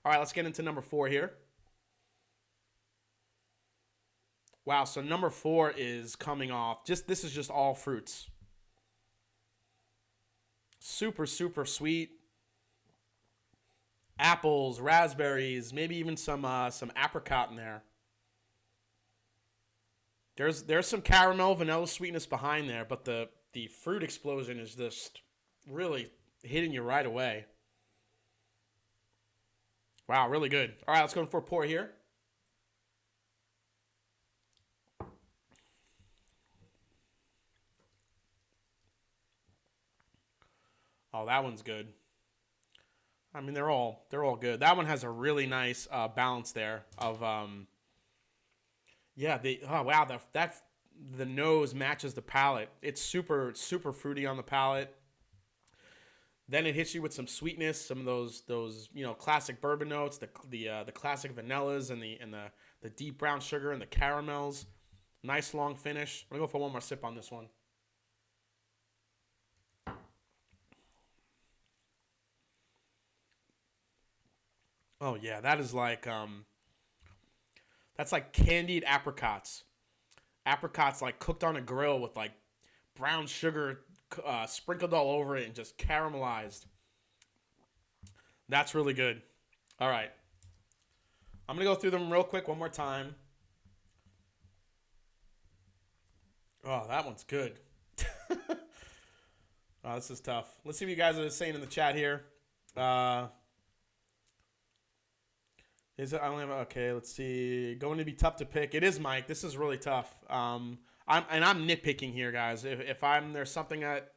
All right, let's get into number 4 here. Wow, so number 4 is coming off. This is just all fruits. Super, super sweet. Apples, raspberries, maybe even some apricot in there. There's some caramel, vanilla sweetness behind there, but the fruit explosion is just really hitting you right away. Wow, really good. All right, let's go for a pour here. Oh, that one's good. I mean, they're all good. That one has a really nice balance there of yeah. Wow, the nose matches the palate. It's super super fruity on the palate. Then it hits you with some sweetness, some of those classic bourbon notes, the classic vanillas and the deep brown sugar and the caramels. Nice long finish. I'm gonna go for one more sip on this one. Oh yeah, that's like candied apricots. Apricots like cooked on a grill with like brown sugar sprinkled all over it and just caramelized. That's really good. All right, I'm gonna go through them real quick one more time. Oh, that one's good. Oh, this is tough. Let's see what you guys are saying in the chat here. Uh, is it? I only have okay. Let's see. Going to be tough to pick. It is, Mike. This is really tough. I'm nitpicking here, guys. If there's something that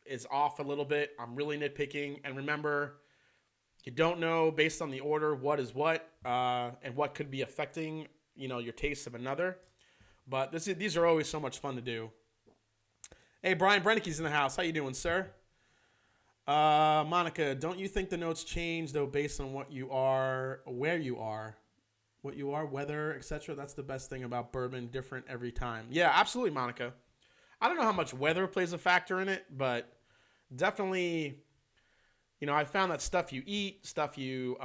is off a little bit, I'm really nitpicking. And remember, you don't know based on the order what is what, and what could be affecting your taste of another. But these are always so much fun to do. Hey, Brian Brennicke's in the house. How you doing, sir? Monica, don't you think the notes change though based on what you are, where you are, what you are, weather, etc.? That's the best thing about bourbon, different every time. Yeah, absolutely, Monica. I don't know how much weather plays a factor in it, but definitely, I found that stuff you eat, stuff that you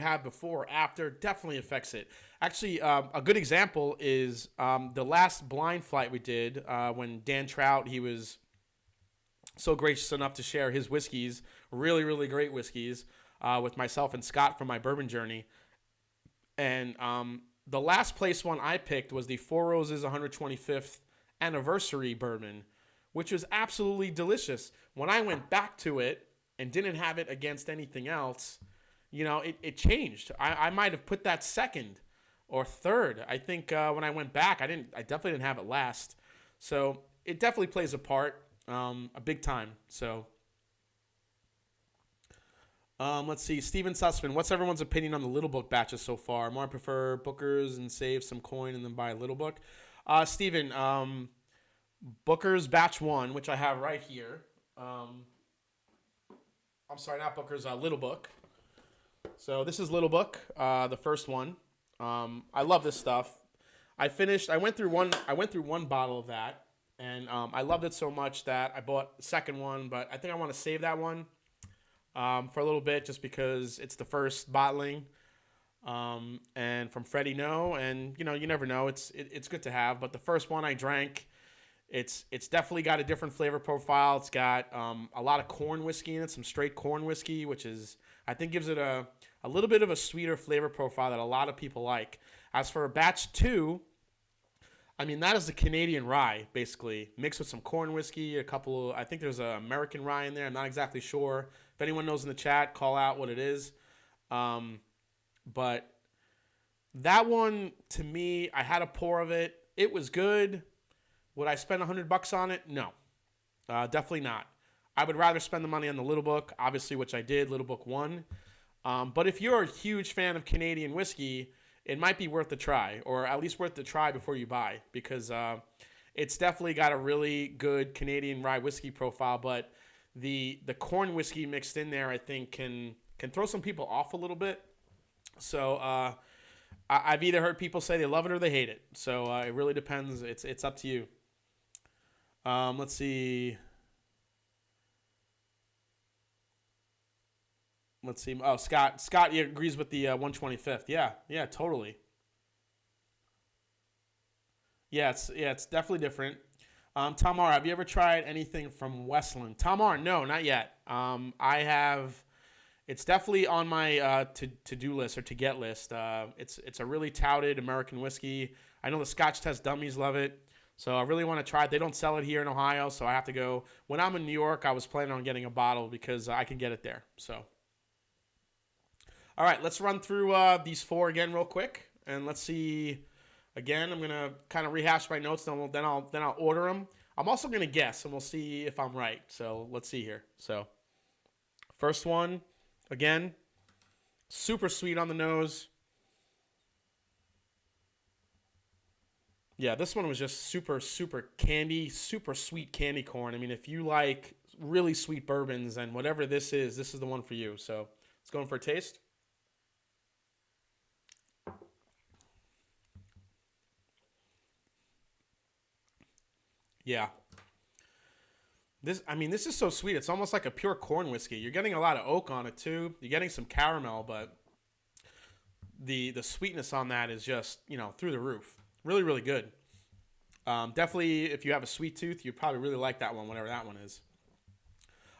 have before or after, definitely affects it. Actually, a good example is the last blind flight we did when Dan Trout, he was so gracious enough to share his whiskeys, really, really great whiskeys, with myself and Scott from my bourbon journey. And the last place one I picked was the Four Roses 125th anniversary bourbon, which was absolutely delicious. When I went back to it and didn't have it against anything else, it changed. I might have put that second or third. I think when I went back, I definitely didn't have it last. So it definitely plays a part. A big time. So, let's see. Steven Sussman, what's everyone's opinion on the Little Book batches so far? More prefer Booker's and save some coin and then buy a Little Book. Steven, Booker's batch 1, which I have right here. I'm sorry, not Booker's, Little Book. So this is Little Book, the first one. I love this stuff. I went through one bottle of that. And I loved it so much that I bought the second one, but I think I want to save that one for a little bit just because it's the first bottling. And from Freddie No, and you never know. It's good to have, but the first one I drank, it's definitely got a different flavor profile. It's got a lot of corn whiskey in it, some straight corn whiskey, which is I think gives it a little bit of a sweeter flavor profile that a lot of people like. As for batch 2. I mean, that is a Canadian rye, basically, mixed with some corn whiskey, I think there's an American rye in there. I'm not exactly sure. If anyone knows in the chat, call out what it is. But that one, to me, I had a pour of it. It was good. Would I spend $100 on it? No, definitely not. I would rather spend the money on the Little Book, obviously, which I did, Little Book 1. But if you're a huge fan of Canadian whiskey, it might be worth a try, or at least worth the try before you buy, because it's definitely got a really good Canadian rye whiskey profile. But the corn whiskey mixed in there, I think, can throw some people off a little bit. So I've either heard people say they love it or they hate it. So it really depends. It's up to you. Let's see. Let's see. Oh, Scott agrees with the 125th. Yeah, totally. Yeah, it's definitely different. Tamar, have you ever tried anything from Westland? Tamar, no, not yet. I have. It's definitely on my to-do list or to-get list. It's a really touted American whiskey. I know the Scotch Test dummies love it, so I really want to try it. They don't sell it here in Ohio, so I have to go. When I'm in New York, I was planning on getting a bottle because I can get it there. So, all right, let's run through these four again real quick, and let's see. Again, I'm gonna kind of rehash my notes, then I'll order them. I'm also gonna guess, and we'll see if I'm right. So let's see here. So, first one. Again, super sweet on the nose. Yeah, this one was just super, super candy, super sweet candy corn. I mean, if you like really sweet bourbons and whatever this is the one for you. So let's go in for a taste. Yeah. This is so sweet. It's almost like a pure corn whiskey. You're getting a lot of oak on it too. You're getting some caramel, but the sweetness on that is just, through the roof. Really, really good. Definitely, if you have a sweet tooth, you'd probably really like that one, whatever that one is.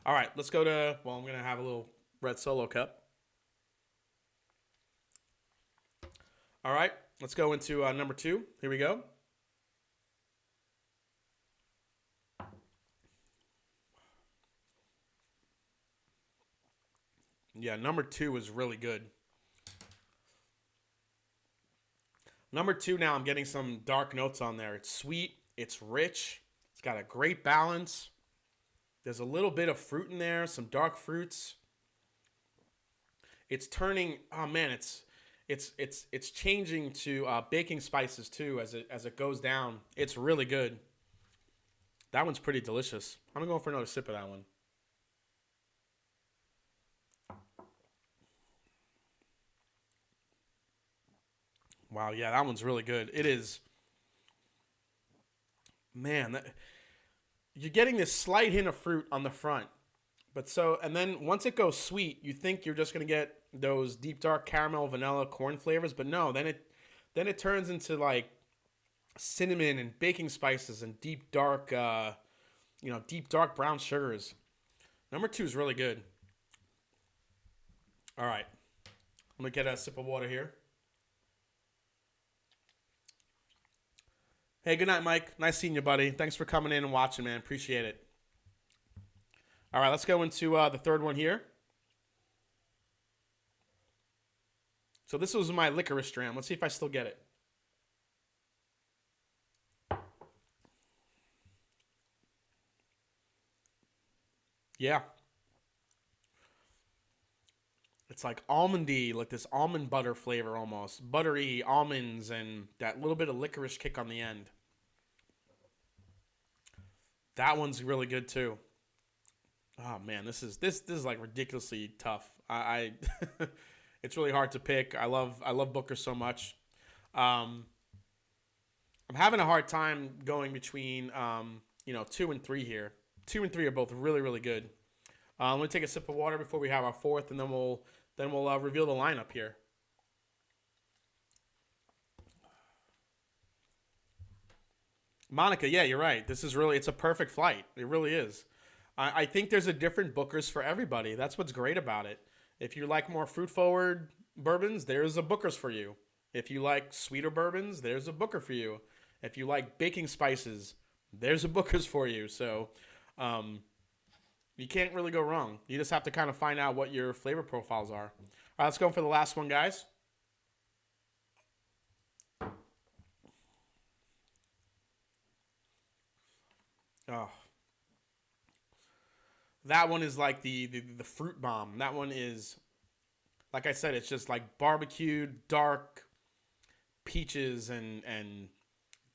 All right, let's go to, I'm going to have a little red Solo cup. All right, let's go into number 2. Here we go. Yeah, number 2 is really good. Number 2 now, I'm getting some dark notes on there. It's sweet. It's rich. It's got a great balance. There's a little bit of fruit in there, some dark fruits. It's turning, oh man, it's changing to baking spices too as it goes down. It's really good. That one's pretty delicious. I'm going to go for another sip of that one. Wow, yeah, that one's really good. It is. Man, you're getting this slight hint of fruit on the front. And then once it goes sweet, you think you're just going to get those deep dark caramel, vanilla, corn flavors, but no, then it turns into like cinnamon and baking spices and deep dark brown sugars. Number 2 is really good. All right. I'm going to get a sip of water here. Hey, good night, Mike. Nice seeing you, buddy. Thanks for coming in and watching, man. Appreciate it. All right, let's go into the third one here. So this was my LIVESTREAM. Let's see if I still get it. Yeah. It's like almondy, like this almond butter flavor almost. Buttery almonds and that little bit of licorice kick on the end. That one's really good too. Oh man, this is like ridiculously tough. I it's really hard to pick. I love Booker so much. I'm having a hard time going between 2 and 3 here. 2 and 3 are both really, really good. I'm gonna take a sip of water before we have our fourth, and then we'll reveal the lineup here. Monica, yeah, you're right. It's a perfect flight. It really is. I think there's a different Bookers for everybody. That's what's great about it. If you like more fruit forward bourbons, there's a Bookers for you. If you like sweeter bourbons, there's a Booker for you. If you like baking spices, there's a Bookers for you. So, you can't really go wrong. You just have to kind of find out what your flavor profiles are. All right, let's go for the last one, guys. Oh. That one is like the fruit bomb. That one is, like I said, it's just like barbecued, dark peaches and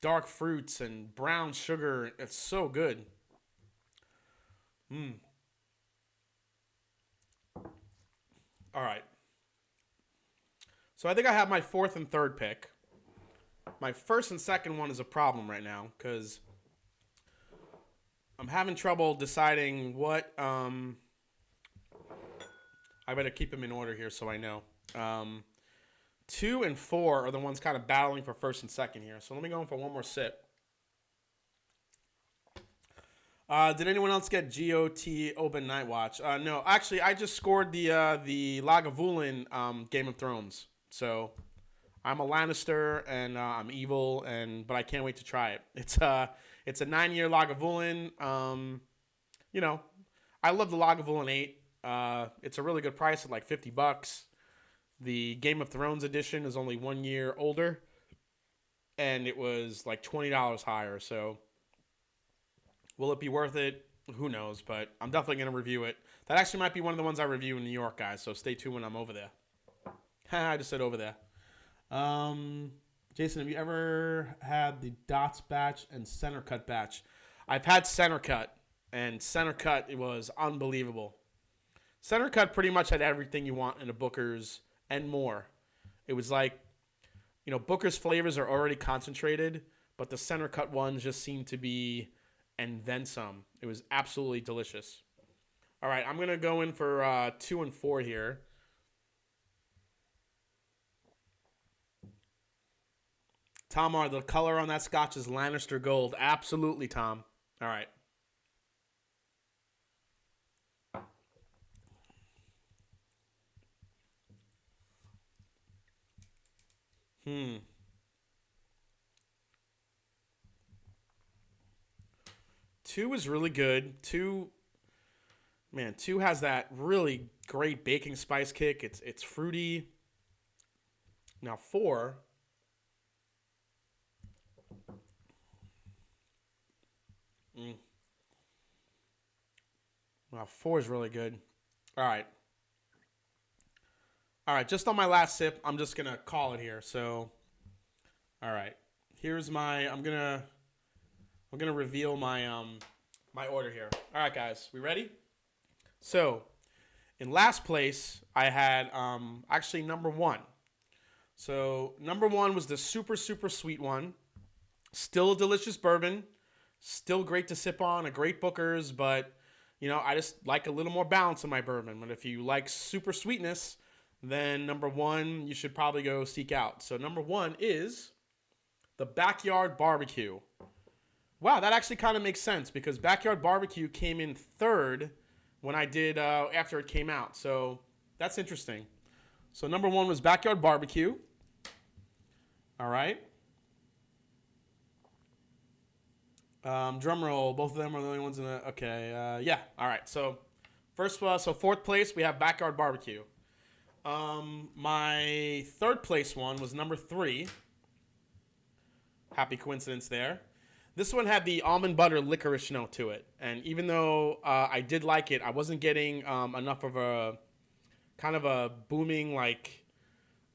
dark fruits and brown sugar. It's so good. Mm. All right. So I think I have my fourth and third pick. My first and second one is a problem right now because I'm having trouble deciding what. I better keep them in order here so I know. 2 and 4 are the ones kind of battling for first and second here. So let me go in for one more sip. Did anyone else get GOT Open Night Watch? No, actually, I just scored the Lagavulin Game of Thrones. So I'm a Lannister and I'm evil, but I can't wait to try it. It's a 9-year Lagavulin. You know, I love the Lagavulin 8. It's a really good price at like $50. The Game of Thrones edition is only 1 year older, and it was like $20 higher. So will it be worth it? Who knows, but I'm definitely going to review it. That actually might be one of the ones I review in New York, guys, so stay tuned when I'm over there. I just said over there. Jason, have you ever had the Dots batch and Center Cut batch? I've had Center Cut, and Center Cut, it was unbelievable. Center Cut pretty much had everything you want in a Booker's and more. It was like, you know, Booker's flavors are already concentrated, but the Center Cut ones just seem to be, and then some. It was absolutely delicious. All right, I'm going to go in for 2 and 4 here. Tom R., the color on that Scotch is Lannister Gold. Absolutely, Tom. All right. Two is really good. Two has that really great baking spice kick. It's fruity. Now 4. Wow, 4 is really good. All right. All right, just on my last sip, I'm just going to call it here. So, all right. Here's my, I'm going to reveal my my order here. All right, guys, we ready? So, in last place, I had actually number 1. So, number 1 was the super, super sweet one. Still a delicious bourbon. Still great to sip on, a great Booker's, but, you know, I just like a little more balance in my bourbon. But if you like super sweetness, then number 1, you should probably go seek out. So, number 1 is the Backyard Barbecue. Wow, that actually kind of makes sense because Backyard Barbecue came in 3rd when I did after it came out. So that's interesting. So number 1 was Backyard Barbecue. All right. Drum roll. Both of them are the only ones in the. Okay. Yeah. All right. So so 4th place we have Backyard Barbecue. My 3rd place one was number 3. Happy coincidence there. This one had the almond butter licorice note to it. And even though I did like it, I wasn't getting enough of a kind of a booming, like,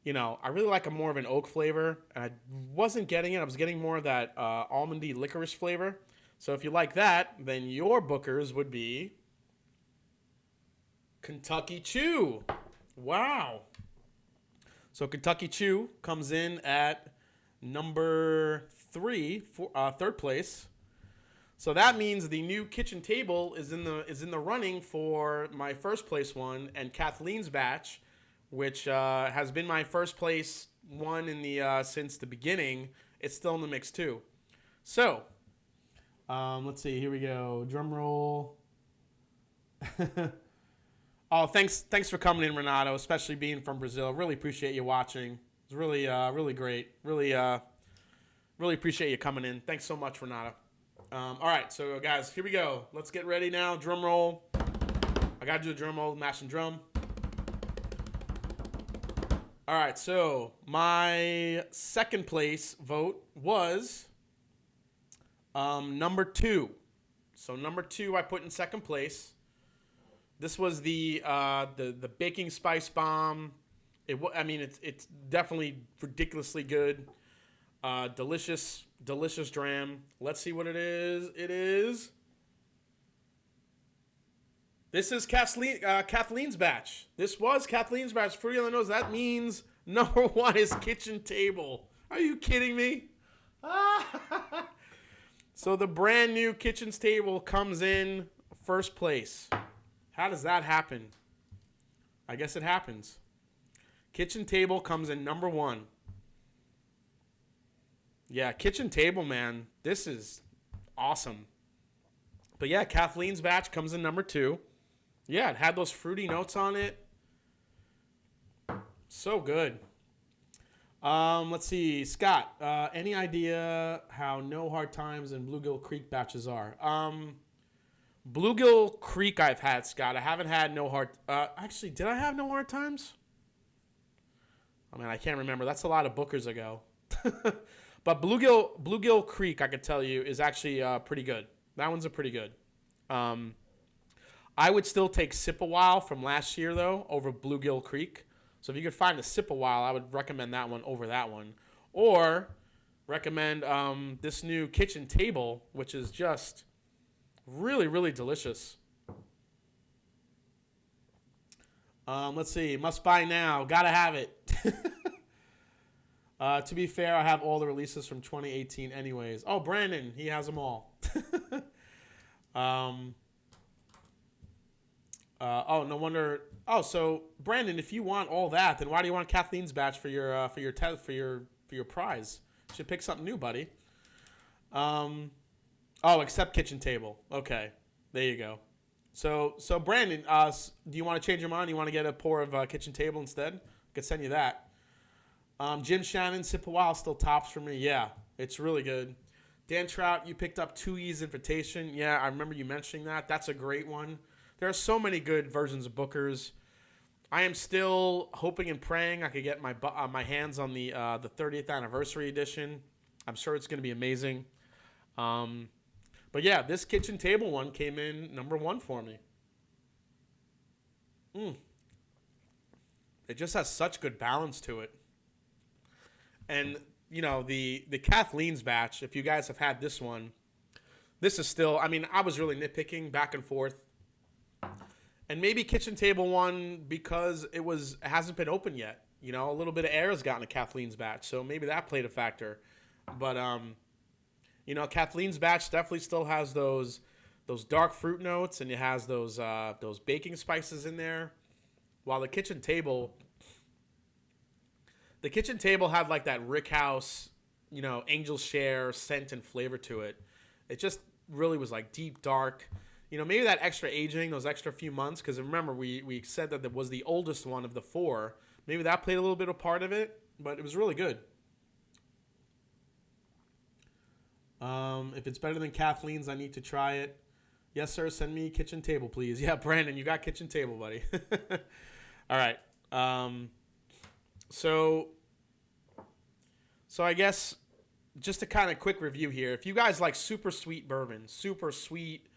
you know, I really like more of an oak flavor. And I wasn't getting it. I was getting more of that almondy licorice flavor. So if you like that, then your Booker's would be Kentucky Chew. Wow. So Kentucky Chew comes in at number 3, 3rd place. So that means the new kitchen table is in the running for my 1st place one and Kathleen's batch, which has been my 1st place one in the since the beginning. It's still in the mix too. So let's see. Here we go. Drum roll. Oh, thanks for coming in, Renato. Especially being from Brazil. Really appreciate you watching. It's really really great. Really appreciate you coming in. Thanks so much, Renato. All right, so guys, here we go. Let's get ready now. Drum roll. I gotta do a drum roll, mash and drum. All right, so my 2nd place vote was number 2. So number 2 I put in 2nd place. This was the baking spice bomb. It's definitely ridiculously good. Delicious dram. Let's see what it is. This is Kathleen's batch. This was Kathleen's batch. For you that knows, that means number 1 is kitchen table. Are you kidding me? So the brand new kitchen's table comes in 1st place. How does that happen? I guess it happens. Kitchen table comes in number 1. Yeah, kitchen table, man. This is awesome. But yeah, Kathleen's batch comes in number 2. Yeah, it had those fruity notes on it. So good. Let's see, Scott. Any idea how No Hard Times and Bluegill Creek batches are? Bluegill Creek I've had, Scott. I haven't had No Hard. Actually, did I have No Hard Times? I mean, I can't remember. That's a lot of Bookers ago. But Bluegill Creek, I could tell you, is actually pretty good. That one's a pretty good. I would still take Sip a While from last year, though, over Bluegill Creek. So if you could find a Sip a While, I would recommend that one over that one. Or recommend this new Kitchen Table, which is just really, really delicious. Let's see. Must buy now. Gotta have it. To be fair, I have all the releases from 2018 anyways. Oh, Brandon. He has them all. Oh, no wonder. Oh, so Brandon, if you want all that, then why do you want Kathleen's batch for your prize? You should pick something new, buddy. Oh, except Kitchen Table. Okay, there you go. So Brandon, do you want to change your mind? You want to get a pour of Kitchen Table instead? I could send you that. Jim Shannon, Sip a While still tops for me. Yeah, it's really good. Dan Trout, you picked up 2E's Invitation. Yeah, I remember you mentioning that. That's a great one. There are so many good versions of Bookers. I am still hoping and praying I could get my hands on the 30th anniversary edition. I'm sure it's going to be amazing. But yeah, this Kitchen Table one came in number 1 for me. It just has such good balance to it. And, you know, the Kathleen's batch, if you guys have had this one, this is still, I mean, I was really nitpicking back and forth. And maybe Kitchen Table one because it hasn't been open yet. You know, a little bit of air has gotten to Kathleen's batch, so maybe that played a factor. But you know, Kathleen's batch definitely still has those dark fruit notes, and it has those baking spices in there. While the Kitchen Table had like that Rickhouse, you know, Angel Share scent and flavor to it. It just really was like deep dark. You know, maybe that extra aging, those extra few months, because remember, we said that it was the oldest one of the 4. Maybe that played a little bit of part of it, but it was really good. If it's better than Kathleen's, I need to try it. Yes, sir, send me Kitchen Table, please. Yeah, Brandon, you got Kitchen Table, buddy. All right. So I guess just a kind of quick review here. If you guys like super sweet bourbon, super sweet,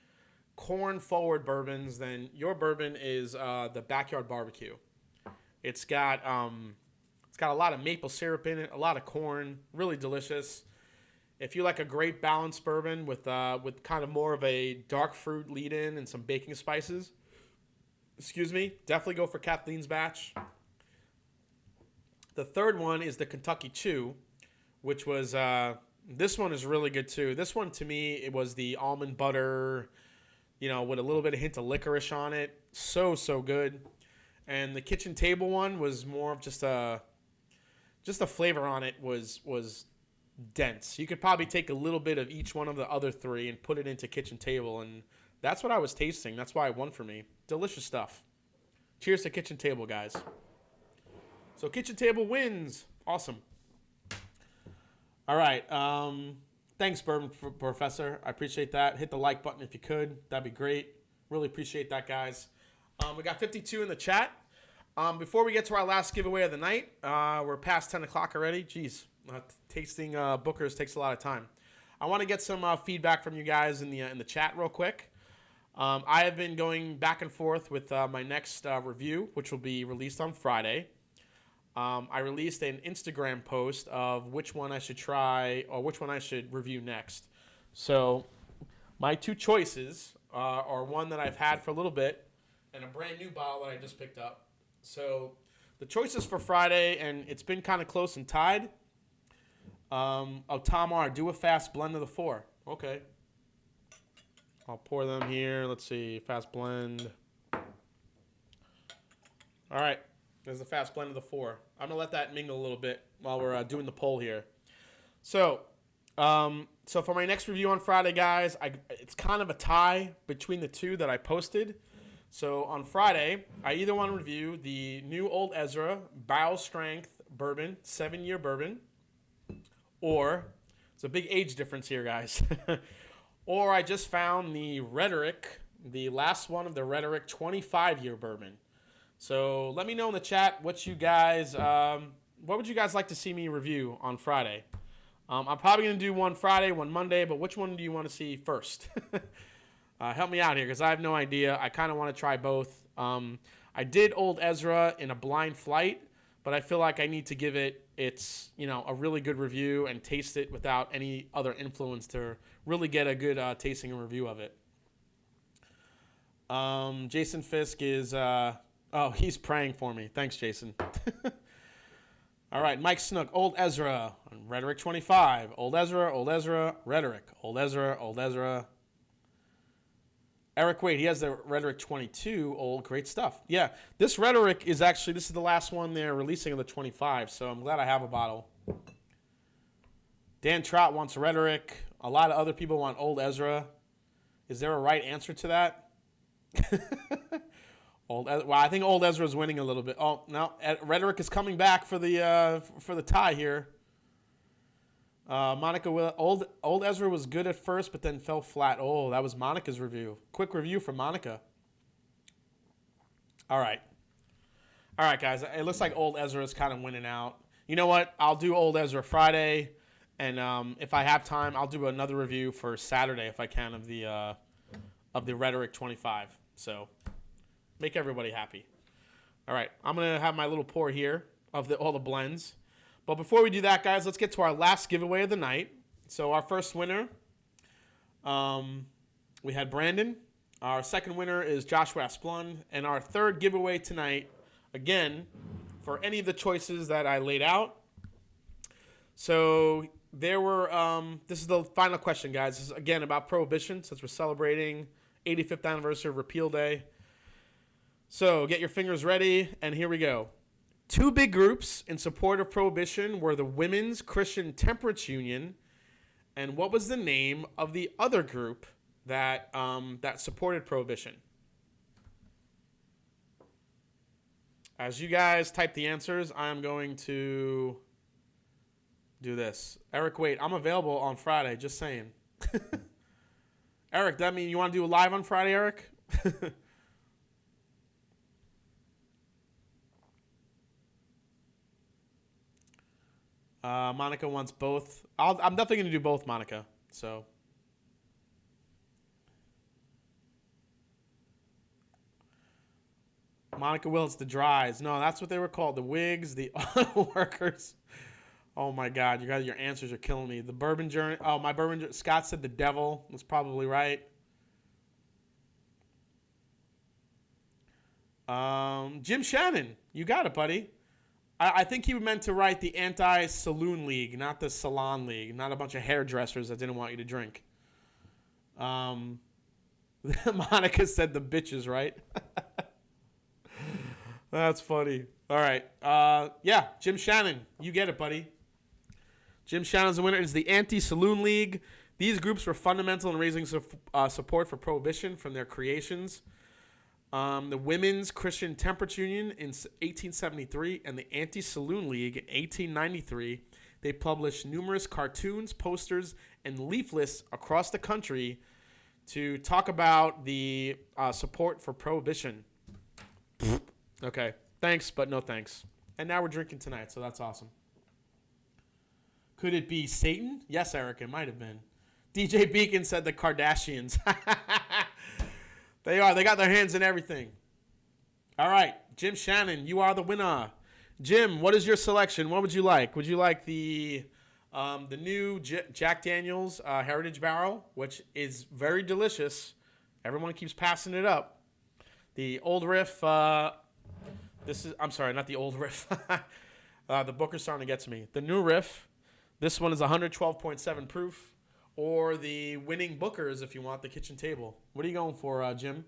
corn-forward bourbons, then your bourbon is the Backyard Barbecue. It's got a lot of maple syrup in it, a lot of corn, really delicious. If you like a great balanced bourbon with kind of more of a dark fruit lead-in and some baking spices, definitely go for Kathleen's batch. The third one is the Kentucky Chew, which was this one is really good too. This one to me, it was the almond butter, you know, with a little bit of hint of licorice on it. So good. And the Kitchen Table one was more of just a flavor on it was dense. You could probably take a little bit of each one of the other 3 and put it into Kitchen Table, and that's what I was tasting. That's why it won for me. Delicious stuff. Cheers to Kitchen Table, guys. So Kitchen Table wins. Awesome. All right. Thanks, Bourbon Professor. I appreciate that. Hit the like button if you could. That'd be great. Really appreciate that, guys. We got 52 in the chat. Before we get to our last giveaway of the night, we're past 10 o'clock already. Jeez, tasting Bookers takes a lot of time. I want to get some feedback from you guys in the chat real quick. I have been going back and forth with my next review, which will be released on Friday. I released an Instagram post of which one I should try or which one I should review next. So my 2 choices are one that I've had for a little bit and a brand new bottle that I just picked up. So the choices for Friday, and it's been kind of close and tied. Tom R, do a fast blend of the 4. Okay. I'll pour them here. Let's see. Fast blend. All right. There's the fast blend of the 4. I'm going to let that mingle a little bit while we're doing the poll here. So, So for my next review on Friday, guys, it's kind of a tie between the two that I posted. So on Friday, I either want to review the new Old Ezra Barrel Strength Bourbon, 7-year bourbon, or it's a big age difference here, guys. Or I just found the Rhetoric, the last one of the Rhetoric 25-year bourbon. So let me know in the chat what you guys, what would you guys like to see me review on Friday? I'm probably going to do one Friday, one Monday, but which one do you want to see first? Help me out here because I have no idea. I kind of want to try both. I did Old Ezra in a blind flight, but I feel like I need to give it a really good review and taste it without any other influence to really get a good tasting and review of it. Jason Fisk is, he's praying for me. Thanks, Jason. All right, Mike Snook, Old Ezra, Rhetoric 25, Old Ezra, Rhetoric, Old Ezra. Eric Wade, he has the Rhetoric 22, old, great stuff. Yeah, this Rhetoric is this is the last one they're releasing of the 25, so I'm glad I have a bottle. Dan Trott wants Rhetoric. A lot of other people want Old Ezra. Is there a right answer to that? I think Old Ezra is winning a little bit. Oh no, Rhetoric is coming back for the tie here. Monica, Old Ezra was good at first, but then fell flat. Oh, that was Monica's review. Quick review from Monica. All right, guys. It looks like Old Ezra is kind of winning out. You know what? I'll do Old Ezra Friday, and if I have time, I'll do another review for Saturday if I can of the Rhetoric 25. So. Make everybody happy. All right, I'm going to have my little pour here of all the blends. But before we do that, guys, let's get to our last giveaway of the night. So our first winner, we had Brandon. Our second winner is Joshua Asplund. And our third giveaway tonight, again, for any of the choices that I laid out. So there were, this is the final question, guys. This is, again, about Prohibition, since we're celebrating 85th anniversary of Repeal Day. So get your fingers ready, and here we go. Two big groups in support of Prohibition were the Women's Christian Temperance Union, and what was the name of the other group that supported Prohibition? As you guys type the answers, I'm going to do this. Eric, wait, I'm available on Friday, just saying. Eric, that mean you want to do a live on Friday, Eric? Monica wants both. I'm definitely going to do both, Monica. So. Monica Wills, the Dries. No, that's what they were called. The Wigs, the auto workers. Oh, my God. You guys, your answers are killing me. The Bourbon Journey. Oh, my Bourbon Journey. Scott said the Devil. That's probably right. Jim Shannon. You got it, buddy. I think he meant to write the Anti-Saloon League, not the Salon League, not a bunch of hairdressers that didn't want you to drink. Monica said the bitches, right? That's funny. All right. Yeah, Jim Shannon. You get it, buddy. Jim Shannon's the winner. It's the Anti-Saloon League. These groups were fundamental in raising support for Prohibition from their creations. The Women's Christian Temperance Union in 1873 and the Anti-Saloon League in 1893. They published numerous cartoons, posters, and leaflets across the country to talk about the support for Prohibition. Okay, thanks, but no thanks. And now we're drinking tonight, so that's awesome. Could it be Satan? Yes, Eric, it might have been. DJ Beacon said the Kardashians. They are. They got their hands in everything. All right, Jim Shannon, you are the winner. Jim, what is your selection? What would you like? Would you like the new Jack Daniel's Heritage Barrel, which is very delicious? Everyone keeps passing it up. The Old Riff. I'm sorry, not the Old Riff. The Booker's starting to get to me. The new Riff. This one is 112.7 proof. Or the winning Bookers if you want the kitchen table. What are you going for, Jim?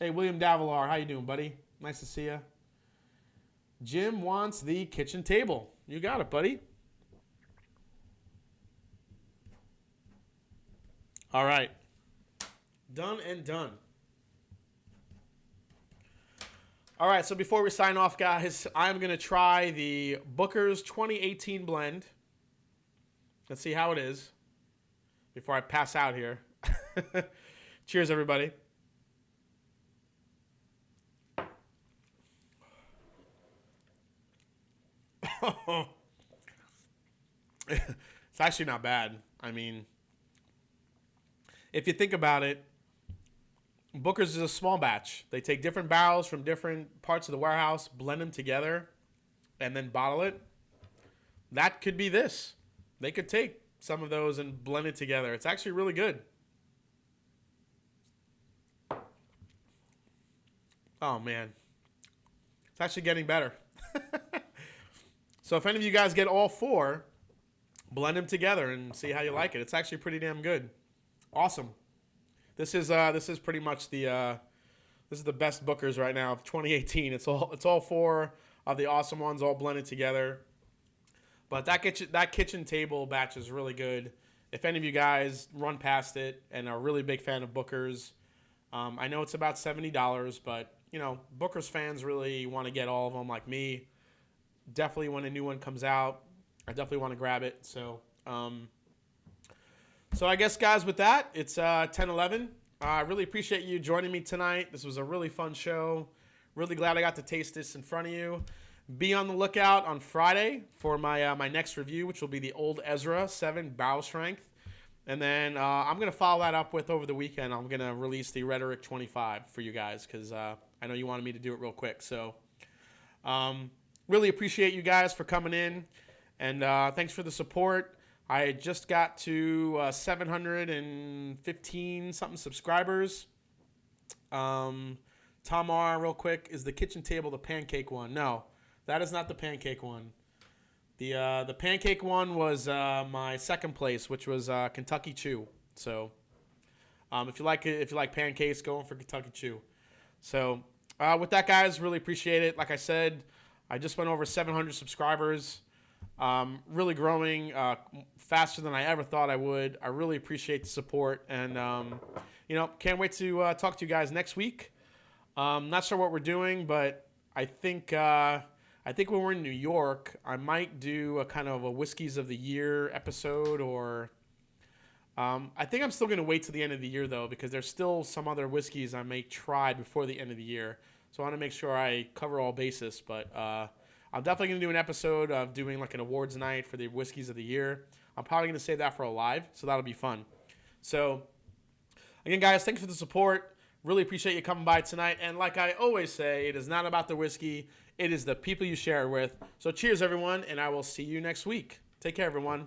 Hey, William Davilar, how you doing, buddy? Nice to see you. Jim wants the kitchen table. You got it, buddy. All right. Done and done. All right, so before we sign off, guys, I'm going to try the Booker's 2018 blend. Let's see how it is before I pass out here. Cheers, everybody. It's actually not bad. I mean, if you think about it, Booker's is a small batch. They take different barrels from different parts of the warehouse, blend them together, and then bottle it. That could be this. They could take some of those and blend it together. It's actually really good. Oh, man. It's actually getting better. So if any of you guys get all four, blend them together and see how you like it. It's actually pretty damn good. Awesome. This is pretty much the best Booker's right now of 2018. It's all four of the awesome ones all blended together. But that kitchen table batch is really good. If any of you guys run past it and are a really big fan of Booker's, I know it's about $70, but Booker's fans really want to get all of them like me. Definitely when a new one comes out, I definitely want to grab it. So I guess, guys, with that, it's 10:11. I really appreciate you joining me tonight. This was a really fun show. Really glad I got to taste this in front of you. Be on the lookout on Friday for my next review, which will be the Old Ezra 7 Barrel Strength. And then I'm going to follow that up with over the weekend. I'm going to release the Rhetoric 25 for you guys because I know you wanted me to do it real quick. So really appreciate you guys for coming in. And thanks for the support. I just got to 715 something subscribers. Tamar, real quick, is the kitchen table the pancake one? No, that is not the pancake one. The pancake one was my second place, which was Kentucky Chew. So if you like pancakes, go in for Kentucky Chew. So with that, guys, really appreciate it. Like I said, I just went over 700 subscribers. Really growing faster than I ever thought I would. I really appreciate the support, and can't wait to talk to you guys next week. Not sure what we're doing, but I think when we're in New York, I might do a kind of a Whiskeys of the Year episode, or I think I'm still going to wait till the end of the year though, because there's still some other whiskeys I may try before the end of the year. So I want to make sure I cover all bases, but I'm definitely going to do an episode of doing like an awards night for the Whiskeys of the Year. I'm probably going to save that for a live, so that'll be fun. So, again, guys, thanks for the support. Really appreciate you coming by tonight. And like I always say, it is not about the whiskey. It is the people you share it with. So cheers, everyone, and I will see you next week. Take care, everyone.